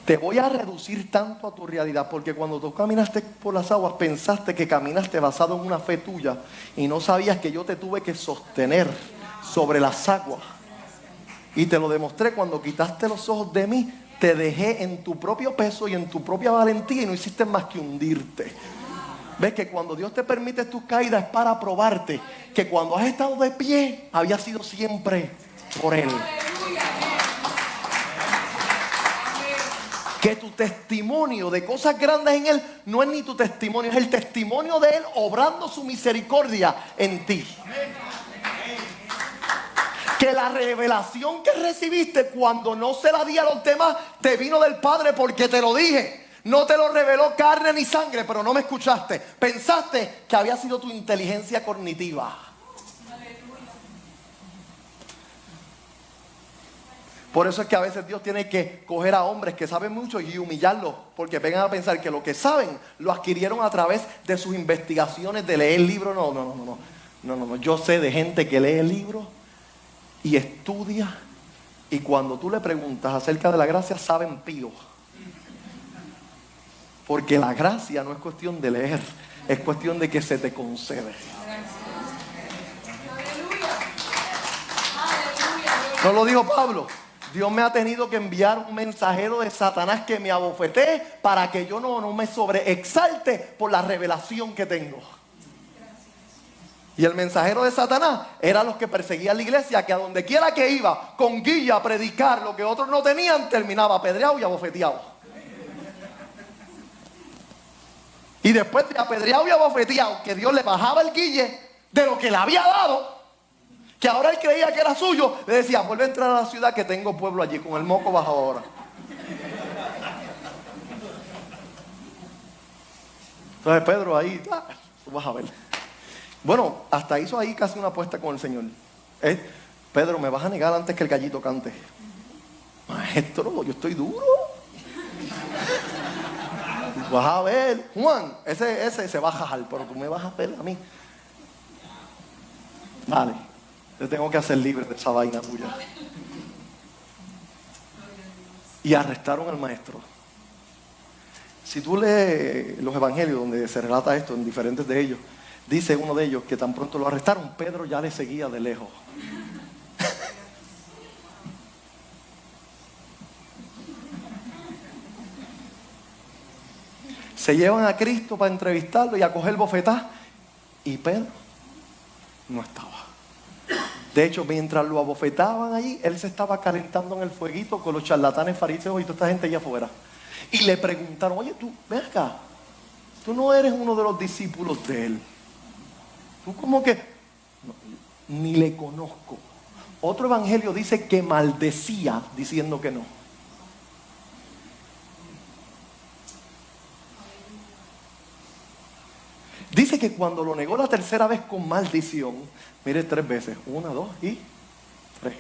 Te voy a reducir tanto a tu realidad, porque cuando tú caminaste por las aguas pensaste que caminaste basado en una fe tuya y no sabías que yo te tuve que sostener sobre las aguas. Y te lo demostré cuando quitaste los ojos de mí, te dejé en tu propio peso y en tu propia valentía y no hiciste más que hundirte. Ves que cuando Dios te permite tus caídas es para probarte que cuando has estado de pie había sido siempre por Él. Que tu testimonio de cosas grandes en Él no es ni tu testimonio, es el testimonio de Él obrando su misericordia en ti. Que la revelación que recibiste cuando no se la di a los demás te vino del Padre porque te lo dije. No te lo reveló carne ni sangre, pero no me escuchaste. Pensaste que había sido tu inteligencia cognitiva. Por eso es que a veces Dios tiene que coger a hombres que saben mucho y humillarlos, porque vengan a pensar que lo que saben lo adquirieron a través de sus investigaciones, de leer libros. No. Yo sé de gente que lee libros y estudia, y cuando tú le preguntas acerca de la gracia, saben pío. Porque la gracia no es cuestión de leer, es cuestión de que se te concede. No lo dijo Pablo. Dios me ha tenido que enviar un mensajero de Satanás que me abofetee para que yo no me sobreexalte por la revelación que tengo. Y el mensajero de Satanás era los que perseguían la iglesia, que a donde quiera que iba con guilla a predicar lo que otros no tenían, terminaba apedreado y abofeteado. Y después de apedreado y abofeteado, que Dios le bajaba el guille de lo que le había dado, que ahora él creía que era suyo, le decía: vuelve a entrar a la ciudad que tengo pueblo allí, con el moco bajo ahora. Entonces Pedro ahí, tú vas a ver. Bueno, hasta hizo ahí casi una apuesta con el Señor. Pedro, ¿me vas a negar antes que el gallito cante? Maestro, yo estoy duro. Vas a ver, Juan, ese se va a jajar, pero tú me vas a ver a mí. Vale, te tengo que hacer libre de esa vaina tuya. Y arrestaron al maestro. Si tú lees los evangelios donde se relata esto, en diferentes de ellos, dice uno de ellos que tan pronto lo arrestaron, Pedro ya le seguía de lejos. Se llevan a Cristo para entrevistarlo y a coger bofetá, y Pedro no estaba. De hecho, mientras lo abofetaban allí, él se estaba calentando en el fueguito con los charlatanes fariseos y toda esta gente allá afuera. Y le preguntaron: oye, tú, ven acá, tú no eres uno de los discípulos de él. Tú como que, no, ni le conozco. Otro evangelio dice que maldecía diciendo que no. Dice que cuando lo negó la tercera vez con maldición, mire, 3 veces, 1, 2 y 3.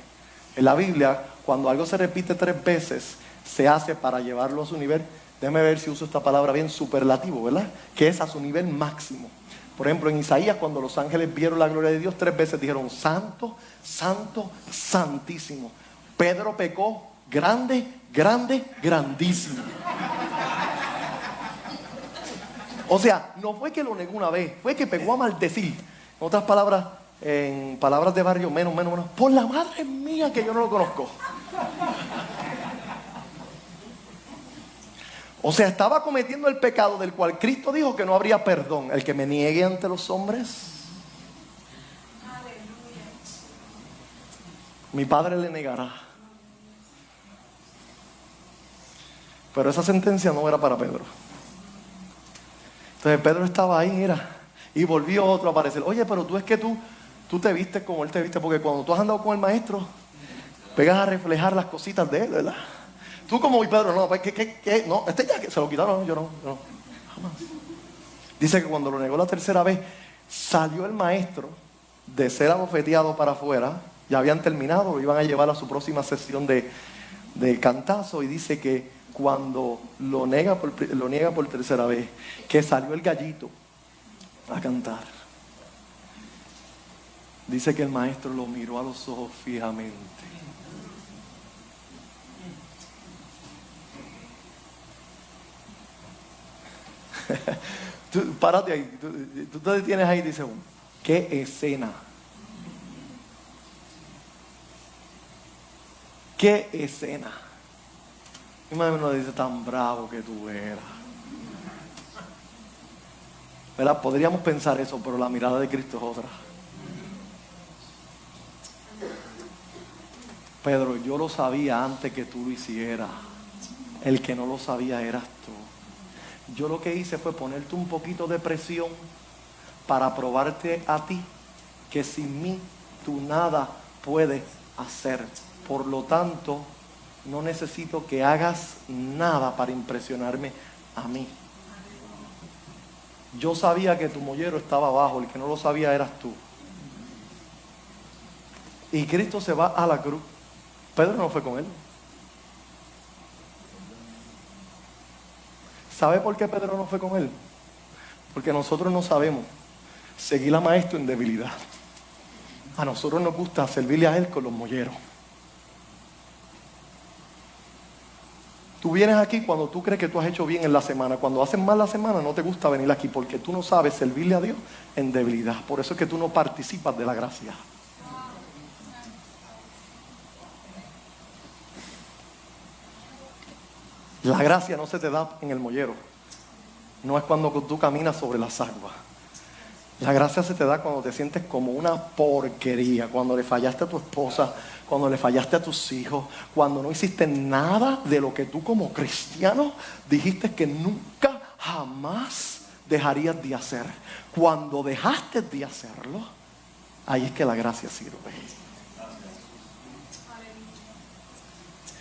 En la Biblia, cuando algo se repite 3 veces, se hace para llevarlo a su nivel, déjame ver si uso esta palabra bien, superlativo, ¿verdad? Que es a su nivel máximo. Por ejemplo, en Isaías, cuando los ángeles vieron la gloria de Dios, 3 veces dijeron: santo, santo, santísimo. Pedro pecó grande, grande, grandísimo. O sea, no fue que lo negó una vez, fue que pegó a maldecir. En otras palabras, en palabras de barrio, menos. Por la madre mía que yo no lo conozco. O sea, estaba cometiendo el pecado del cual Cristo dijo que no habría perdón. El que me niegue ante los hombres, mi Padre le negará. Pero esa sentencia no era para Pedro. Entonces Pedro estaba ahí, mira, y volvió otro a aparecer. Oye, pero tú es que tú te vistes como él te viste, porque cuando tú has andado con el maestro, pegas a reflejar las cositas de él, ¿verdad? Tú como mi Pedro, no, ¿qué? No, ya que se lo quitaron, yo no, jamás. Dice que cuando lo negó la tercera vez, salió el maestro de ser abofeteado para afuera, ya habían terminado, lo iban a llevar a su próxima sesión de cantazo, y dice que cuando lo niega por tercera vez, que salió el gallito a cantar. Dice que el maestro lo miró a los ojos fijamente. Tú, párate ahí, tú te detienes ahí y dices: ¡qué escena! ¡Qué escena! Mi madre nos dice: tan bravo que tú eras. ¿Verdad? Podríamos pensar eso, pero la mirada de Cristo es otra. Pedro, yo lo sabía antes que tú lo hicieras. El que no lo sabía eras tú. Yo lo que hice fue ponerte un poquito de presión para probarte a ti que sin mí tú nada puedes hacer. Por lo tanto, no necesito que hagas nada para impresionarme a mí. Yo sabía que tu mollero estaba abajo, el que no lo sabía eras tú. Y Cristo se va a la cruz. Pedro no fue con él. ¿Sabe por qué Pedro no fue con él? Porque nosotros no sabemos seguir a maestro en debilidad. A nosotros nos gusta servirle a él con los molleros. Tú vienes aquí cuando tú crees que tú has hecho bien en la semana. Cuando haces mal la semana no te gusta venir aquí porque tú no sabes servirle a Dios en debilidad. Por eso es que tú no participas de la gracia. La gracia no se te da en el mollero. No es cuando tú caminas sobre las aguas. La gracia se te da cuando te sientes como una porquería, cuando le fallaste a tu esposa, cuando le fallaste a tus hijos, cuando no hiciste nada de lo que tú como cristiano dijiste que nunca, jamás dejarías de hacer. Cuando dejaste de hacerlo, ahí es que la gracia sirve.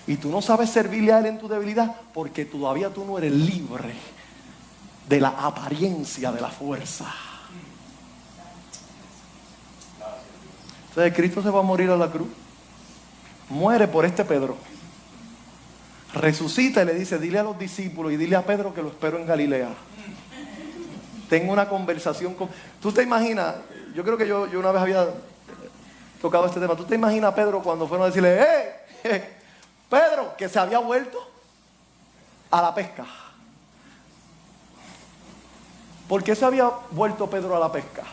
Y tú no sabes servirle a Él en tu debilidad porque todavía tú no eres libre de la apariencia de la fuerza. Entonces Cristo se va a morir a la cruz. Muere por este Pedro. Resucita y le dice, dile a los discípulos y dile a Pedro que lo espero en Galilea. Tengo una conversación con... Tú te imaginas, yo creo que yo una vez había tocado este tema. ¿Tú te imaginas a Pedro cuando fueron a decirle, Pedro, que se había vuelto a la pesca? ¿Por qué se había vuelto Pedro a la pesca?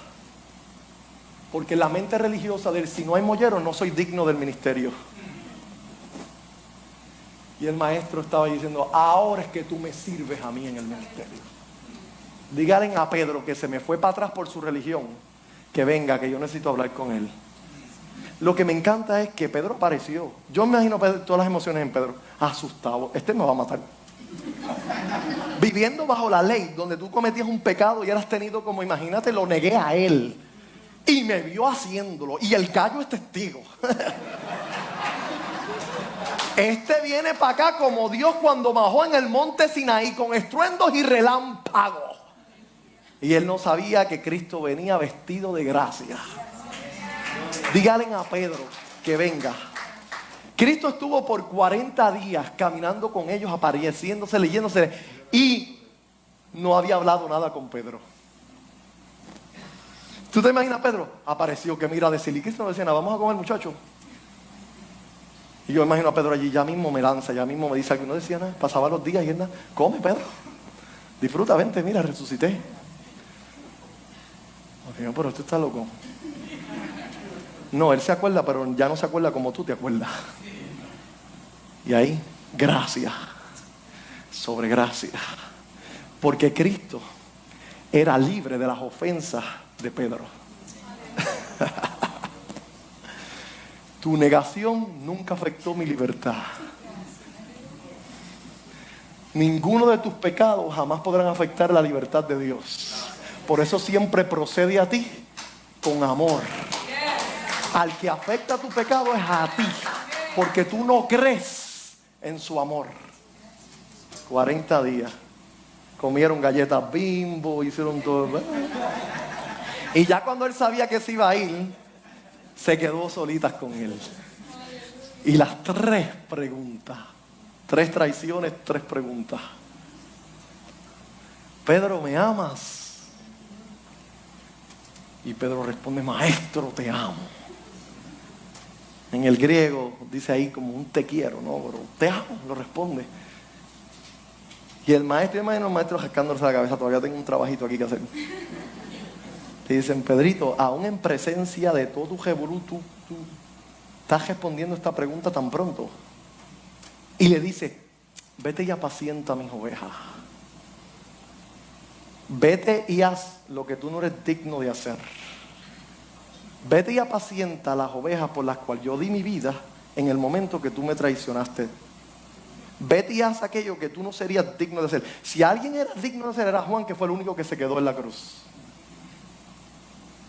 Porque la mente religiosa de él, si no hay mollero, no soy digno del ministerio. Y el maestro estaba diciendo, ahora es que tú me sirves a mí en el ministerio. Díganle a Pedro que se me fue para atrás por su religión, que venga, que yo necesito hablar con él. Lo que me encanta es que Pedro apareció. Yo me imagino todas las emociones en Pedro. Asustado, este me va a matar. Viviendo bajo la ley, donde tú cometías un pecado y eras tenido como, imagínate, lo negué a él. Y me vio haciéndolo. Y el gallo es testigo. Este viene para acá como Dios cuando bajó en el monte Sinaí con estruendos y relámpagos. Y él no sabía que Cristo venía vestido de gracia. Díganle a Pedro que venga. Cristo estuvo por 40 días caminando con ellos, apareciéndose, leyéndose. Y no había hablado nada con Pedro. ¿Tú te imaginas, Pedro? Apareció, que mira, decirle, y Cristo no decía nada, vamos a comer, muchacho. Y yo imagino a Pedro allí, ya mismo me lanza, ya mismo me dice algo. No decía nada, pasaba los días y él nada. Come, Pedro. Disfruta, vente, mira, resucité. Ok, pero tú estás loco. No, él se acuerda, pero ya no se acuerda como tú te acuerdas. Y ahí, gracia sobre gracia. Porque Cristo era libre de las ofensas de Pedro. Tu negación nunca afectó mi libertad. Ninguno de tus pecados jamás podrán afectar la libertad de Dios. Por eso siempre procede a ti con amor. Al que afecta tu pecado es a ti, porque tú no crees en su amor. 40 días. Comieron galletas Bimbo, hicieron todo. Y ya cuando él sabía que se iba a ir, se quedó solitas con él. Y las 3 preguntas. 3 traiciones, 3 preguntas. Pedro, ¿me amas? Y Pedro responde, maestro, te amo. En el griego dice ahí como un te quiero, ¿no? Pero te amo, lo responde. Y el maestro, yo imagino al maestro rascándose la cabeza, todavía tengo un trabajito aquí que hacer. Te dicen, Pedrito, aún en presencia de todo tu revolú, tú estás respondiendo esta pregunta tan pronto. Y le dice, vete y apacienta mis ovejas. Vete y haz lo que tú no eres digno de hacer. Vete y apacienta las ovejas por las cuales yo di mi vida en el momento que tú me traicionaste. Vete y haz aquello que tú no serías digno de hacer. Si alguien era digno de hacer, era Juan, que fue el único que se quedó en la cruz.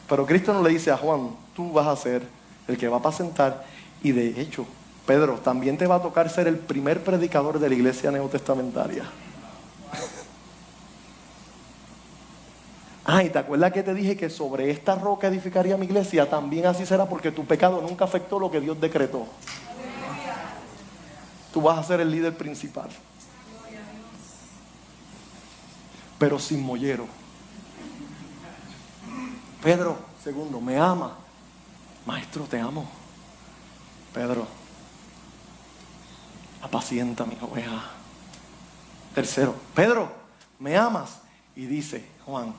Pero Cristo no le dice a Juan, tú vas a ser el que va a apacentar. Y de hecho, Pedro, también te va a tocar ser el primer predicador de la iglesia neotestamentaria. Y ¿te acuerdas que te dije que sobre esta roca edificaría mi iglesia? También así será, porque tu pecado nunca afectó lo que Dios decretó. Tú vas a ser el líder principal. Pero sin mollero. Pedro, segundo, ¿me ama? Maestro, te amo. Pedro, apacienta mi oveja. Tercero, Pedro, ¿me amas? Y dice Juan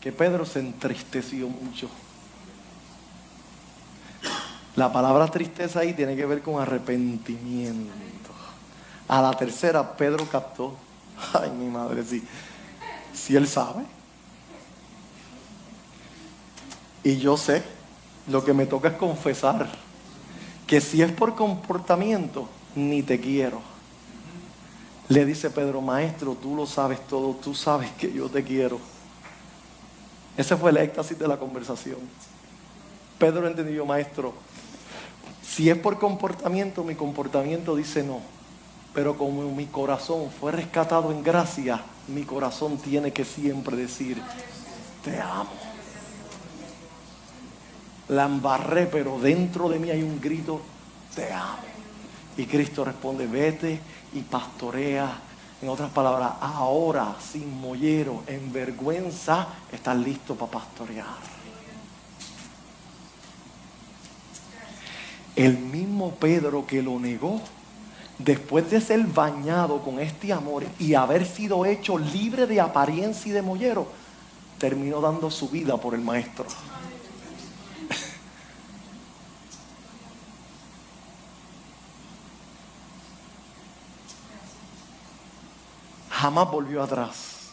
que Pedro se entristeció mucho. La palabra tristeza ahí tiene que ver con arrepentimiento. A la tercera, Pedro captó. Ay, mi madre, sí. Si él sabe. Y yo sé, lo que me toca es confesar que si es por comportamiento, ni te quiero. Le dice Pedro, maestro, tú lo sabes todo, tú sabes que yo te quiero. Ese fue el éxtasis de la conversación. Pedro entendió, maestro, si es por comportamiento, mi comportamiento dice no. Pero como mi corazón fue rescatado en gracia, mi corazón tiene que siempre decir, te amo. La embarré, pero dentro de mí hay un grito, te amo. Y Cristo responde, vete y pastorea. En otras palabras, ahora, sin mollero, en vergüenza, estás listo para pastorear. El mismo Pedro que lo negó, después de ser bañado con este amor y haber sido hecho libre de apariencia y de mollero, terminó dando su vida por el maestro. Jamás volvió atrás.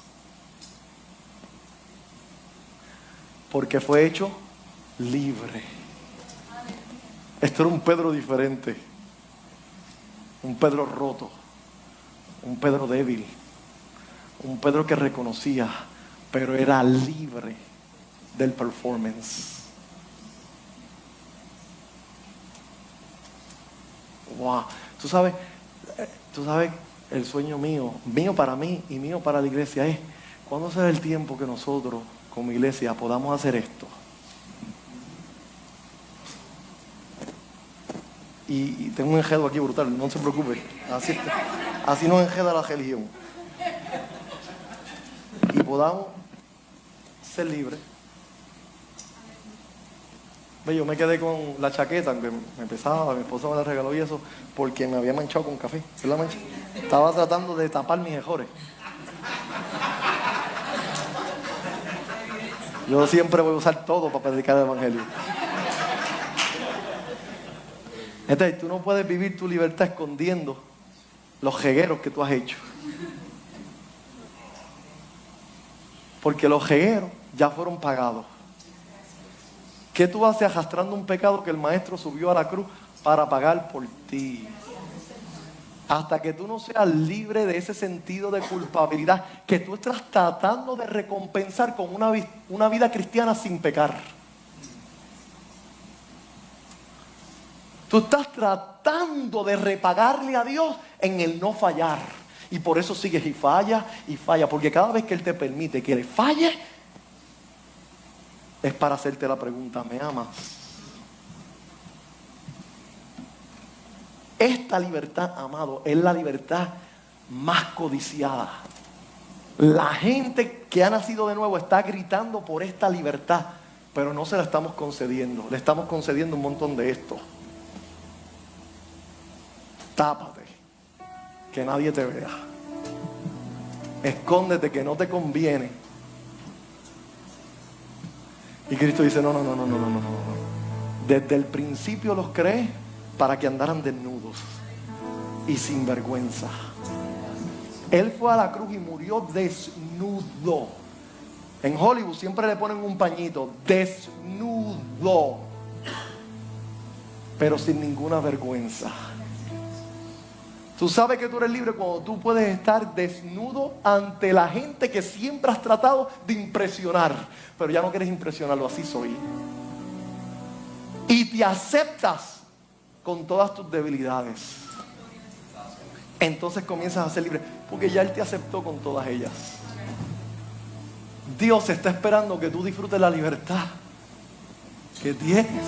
Porque fue hecho libre. Esto era un Pedro diferente. Un Pedro roto. Un Pedro débil. Un Pedro que reconocía, pero era libre del performance. Wow. Tú sabes, el sueño mío para mí y mío para la iglesia es, ¿cuándo será el tiempo que nosotros como iglesia podamos hacer esto? Y tengo un enredo aquí brutal, no se preocupe, así nos enreda la religión. Y podamos ser libres. Yo me quedé con la chaqueta, aunque me pesaba, mi esposa me la regaló y eso, porque me había manchado con café. ¿Sí la manché? Estaba tratando de tapar mis errores. Yo siempre voy a usar todo para predicar el evangelio. Entonces, tú no puedes vivir tu libertad escondiendo los jegueros que tú has hecho. Porque los jegueros ya fueron pagados. ¿Qué tú haces arrastrando un pecado que el maestro subió a la cruz para pagar por ti? Hasta que tú no seas libre de ese sentido de culpabilidad que tú estás tratando de recompensar con una vida cristiana sin pecar. Tú estás tratando de repagarle a Dios en el no fallar. Y por eso sigues y falla, porque cada vez que Él te permite que le falle, es para hacerte la pregunta, ¿me amas? Esta libertad, amado, es la libertad más codiciada. La gente que ha nacido de nuevo está gritando por esta libertad, pero no se la estamos concediendo. Le estamos concediendo un montón de esto. Tápate, que nadie te vea. Escóndete, que no te conviene. Y Cristo dice, no. Desde el principio los creé para que andaran desnudos y sin vergüenza. Él fue a la cruz y murió desnudo. En Hollywood siempre le ponen un pañito, desnudo, pero sin ninguna vergüenza. Tú sabes que tú eres libre cuando tú puedes estar desnudo ante la gente que siempre has tratado de impresionar, pero ya no quieres impresionarlo, así soy. Y te aceptas con todas tus debilidades. Entonces comienzas a ser libre, porque ya Él te aceptó con todas ellas. Dios está esperando que tú disfrutes la libertad que tienes.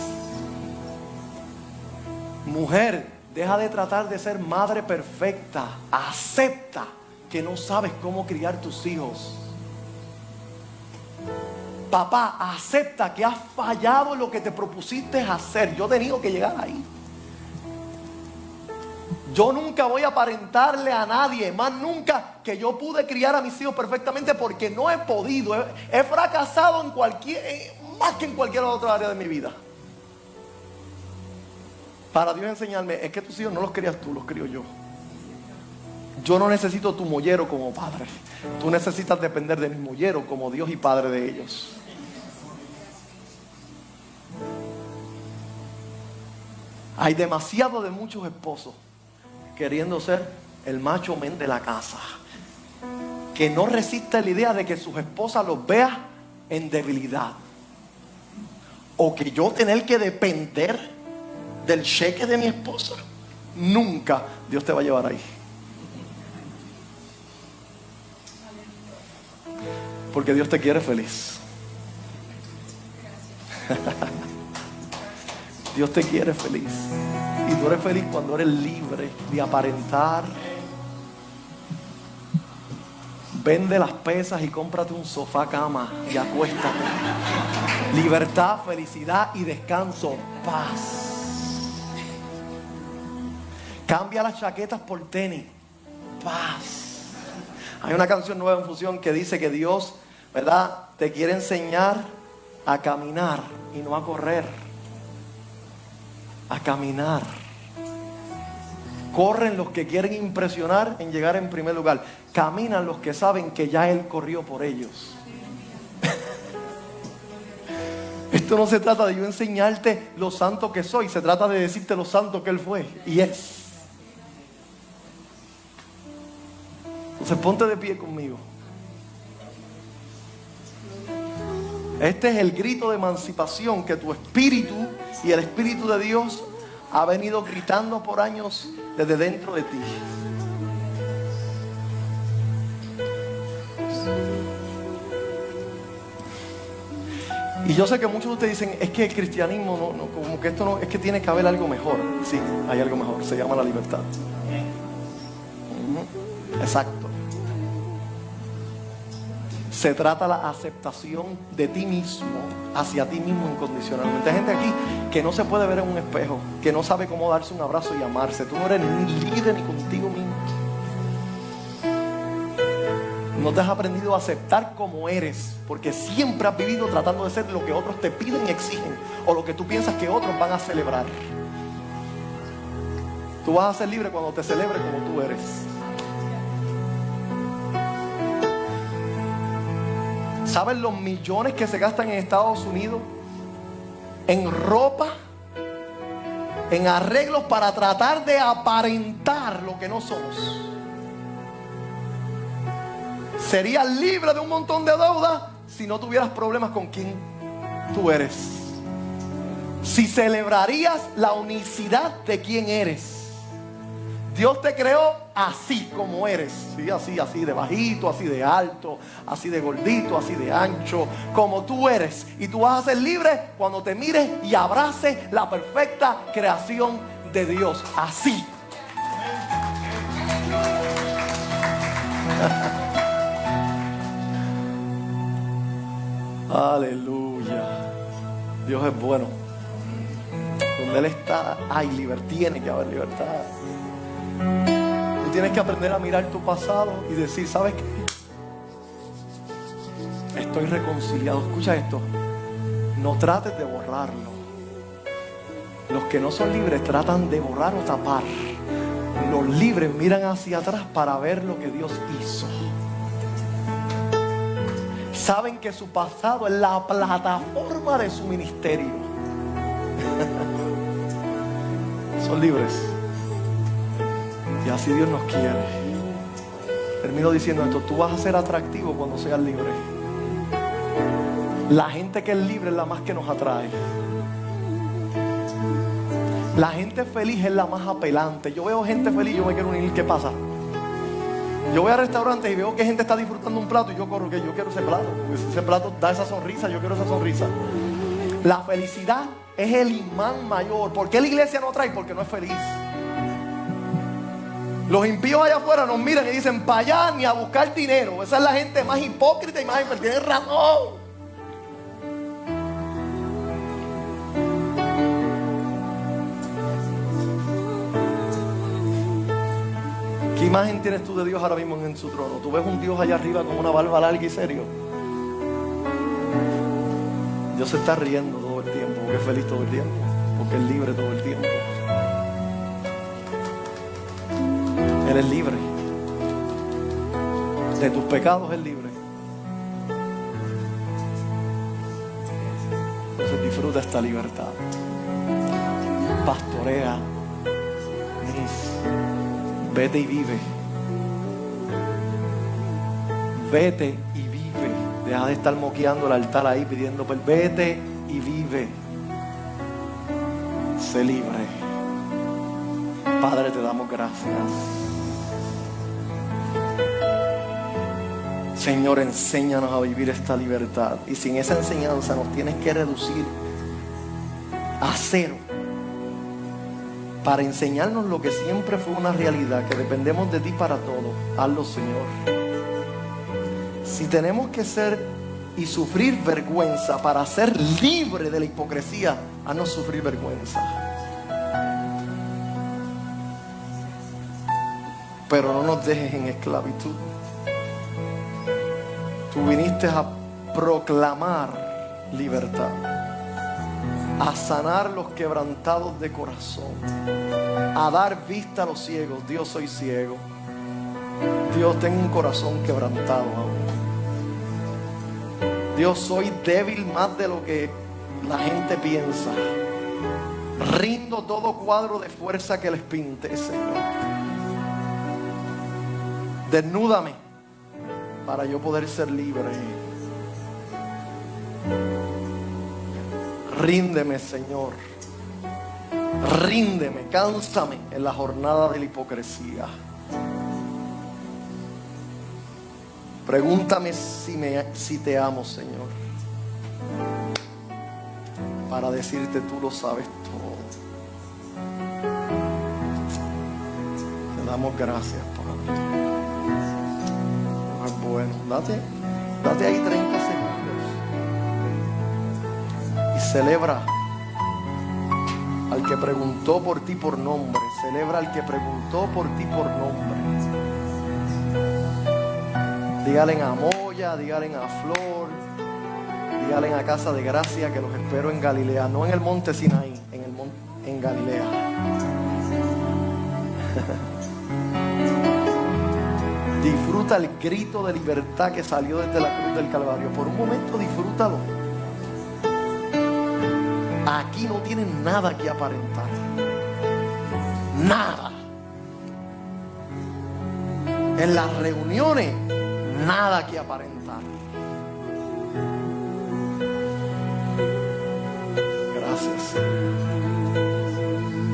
Mujer, deja de tratar de ser madre perfecta. Acepta que no sabes cómo criar tus hijos. Papá, acepta que has fallado en lo que te propusiste hacer. Yo he tenido que llegar ahí. Yo nunca voy a aparentarle a nadie, más nunca, que yo pude criar a mis hijos perfectamente, porque no he podido. He fracasado más que en cualquier otra área de mi vida. Para Dios enseñarme, es que tus hijos no los crías tú, los crío yo. Yo no necesito tu mollero como padre. Tú necesitas depender de mi mollero como Dios y Padre de ellos. Hay demasiado de muchos esposos queriendo ser el macho men de la casa, que no resiste la idea de que sus esposas los vean en debilidad, o que yo tener que depender del cheque de mi esposa. Nunca Dios te va a llevar ahí, porque Dios te quiere feliz. Dios te quiere feliz. Y tú eres feliz cuando eres libre de aparentar. Vende las pesas y cómprate un sofá cama y acuéstate. Libertad, felicidad y descanso. Paz. Cambia las chaquetas por tenis. Paz. Hay una canción nueva en Fusión que dice que Dios, ¿verdad?, te quiere enseñar a caminar y no a correr. A caminar. Corren los que quieren impresionar en llegar en primer lugar. Caminan los que saben que ya Él corrió por ellos. Esto no se trata de yo enseñarte lo santo que soy. Se trata de decirte lo santo que Él fue y es. Entonces ponte de pie conmigo. Este es el grito de emancipación que tu espíritu y el Espíritu de Dios ha venido gritando por años desde dentro de ti. Y yo sé que muchos de ustedes dicen, es que el cristianismo no, como que esto no, es que tiene que haber algo mejor. Sí, hay algo mejor, se llama la libertad. Exacto. Se trata la aceptación de ti mismo, hacia ti mismo incondicionalmente. Hay gente aquí que no se puede ver en un espejo, que no sabe cómo darse un abrazo y amarse. Tú no eres ni líder ni contigo mismo. No te has aprendido a aceptar como eres, porque siempre has vivido tratando de ser lo que otros te piden y exigen, o lo que tú piensas que otros van a celebrar. Tú vas a ser libre cuando te celebre como tú eres. ¿Saben los millones que se gastan en Estados Unidos en ropa, en arreglos para tratar de aparentar lo que no somos? Serías libre de un montón de deudas si no tuvieras problemas con quien tú eres. Si celebrarías la unicidad de quien eres. Dios te creó así como eres, ¿sí? Así de bajito, así de alto, así de gordito, así de ancho, como tú eres. Y tú vas a ser libre cuando te mires y abraces la perfecta creación de Dios. Así. Aleluya. Dios es bueno. Donde Él está, hay libertad, tiene que haber libertad. Tú tienes que aprender a mirar tu pasado y decir, ¿sabes qué? Estoy reconciliado. Escucha esto. No trates de borrarlo. Los que no son libres tratan de borrar o tapar. Los libres miran hacia atrás para ver lo que Dios hizo. Saben que su pasado es la plataforma de su ministerio. Son libres. Y así Dios nos quiere. Termino diciendo esto: tú vas a ser atractivo cuando seas libre. La gente que es libre es la más que nos atrae. La gente feliz es la más apelante. Yo veo gente feliz, yo me quiero unir. ¿Qué pasa? Yo voy a restaurantes y veo que gente está disfrutando un plato y yo corro, que yo quiero ese plato, porque ese plato da esa sonrisa, yo quiero esa sonrisa. La felicidad es el imán mayor. ¿Por qué la iglesia no atrae? Porque no es feliz. Los impíos allá afuera nos miran y dicen, para allá ni a buscar dinero. Esa es la gente más hipócrita y más infeliz. Tienen razón. ¿Qué imagen tienes tú de Dios ahora mismo en su trono? ¿Tú ves un Dios allá arriba con una barba larga y serio? Dios se está riendo todo el tiempo, porque es feliz todo el tiempo, porque es libre todo el tiempo. Él es libre. De tus pecados es libre. Entonces disfruta esta libertad. Pastorea. Vete y vive. Vete y vive. Deja de estar moqueando el altar ahí pidiendo, pues vete y vive. Sé libre. Padre, te damos gracias. Señor, enséñanos a vivir esta libertad. Y sin esa enseñanza nos tienes que reducir a cero, para enseñarnos lo que siempre fue una realidad, que dependemos de ti para todo. Hazlo, Señor. Si tenemos que ser y sufrir vergüenza para ser libre de la hipocresía, haznos sufrir vergüenza. Pero no nos dejes en esclavitud. Tú viniste a proclamar libertad, a sanar los quebrantados de corazón, a dar vista a los ciegos. Dios, soy ciego. Dios, tengo un corazón quebrantado aún. Dios, soy débil más de lo que la gente piensa. Rindo todo cuadro de fuerza que les pinte, Señor. Desnúdame para yo poder ser libre. Ríndeme, Señor. Ríndeme, cánsame en la jornada de la hipocresía. Pregúntame si te amo, Señor, para decirte, tú lo sabes todo. Te damos gracias, Padre. Es bueno. Date ahí 30 segundos y celebra al que preguntó por ti por nombre. Celebra al que preguntó por ti por nombre. Dígale a Moya, dígale a Flor, dígale a Casa de Gracia que los espero en Galilea, no en el monte Sinaí, en Galilea. Disfruta el grito de libertad que salió desde la cruz del Calvario. Por un momento disfrútalo. Aquí no tienen nada que aparentar. Nada. En las reuniones, nada que aparentar. Gracias, Señor.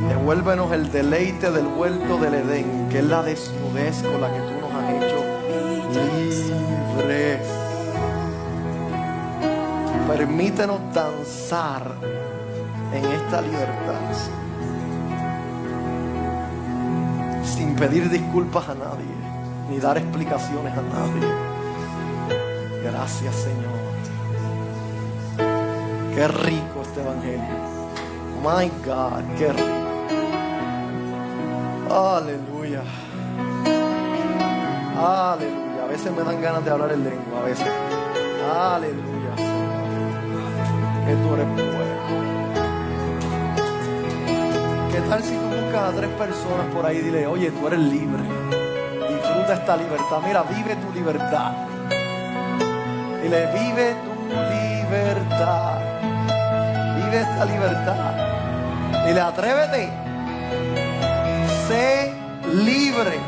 Devuélvenos el deleite del huerto del Edén, que es la desnudez con la que tú nos has hecho libres. Permítenos danzar en esta libertad sin pedir disculpas a nadie ni dar explicaciones a nadie. Gracias, Señor. Qué rico este evangelio. My God, qué rico. Aleluya. Aleluya. A veces me dan ganas de hablar en lengua, a veces. Aleluya, Señor. Que tú eres bueno. ¿Qué tal si tú buscas a 3 personas por ahí y dile, oye, tú eres libre? Disfruta esta libertad. Mira, vive tu libertad. Dile, vive tu libertad. Vive esta libertad. Dile, atrévete. Sé libre.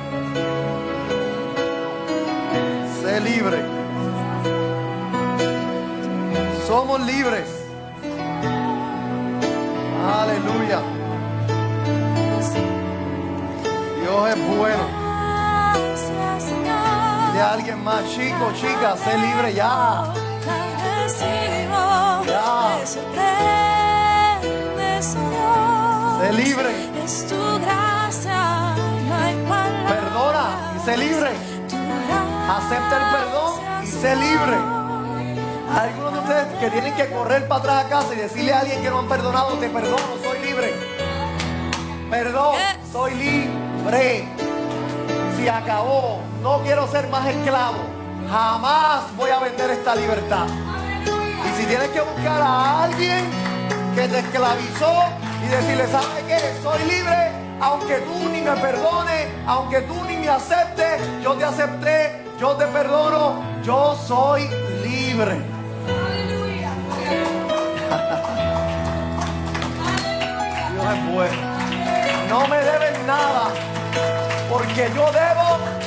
Sé libre. Somos libres. Aleluya. Dios es bueno. Dile a alguien más, chico, chica, sé libre ya. Ya. Sé libre. Perdona y sé libre. Acepta el perdón y sé libre. Hay algunos de ustedes que tienen que correr para atrás a casa y decirle a alguien que no han perdonado, te perdono, soy libre. Perdón, soy libre. Se acabó. No quiero ser más esclavo. Jamás voy a vender esta libertad. Y si tienes que buscar a alguien que te esclavizó y decirle, ¿sabes qué? Soy libre, aunque tú ni me perdones, aunque tú ni me aceptes, yo te acepté, yo te perdono, yo soy libre. Dios es bueno. No me deben nada, porque yo debo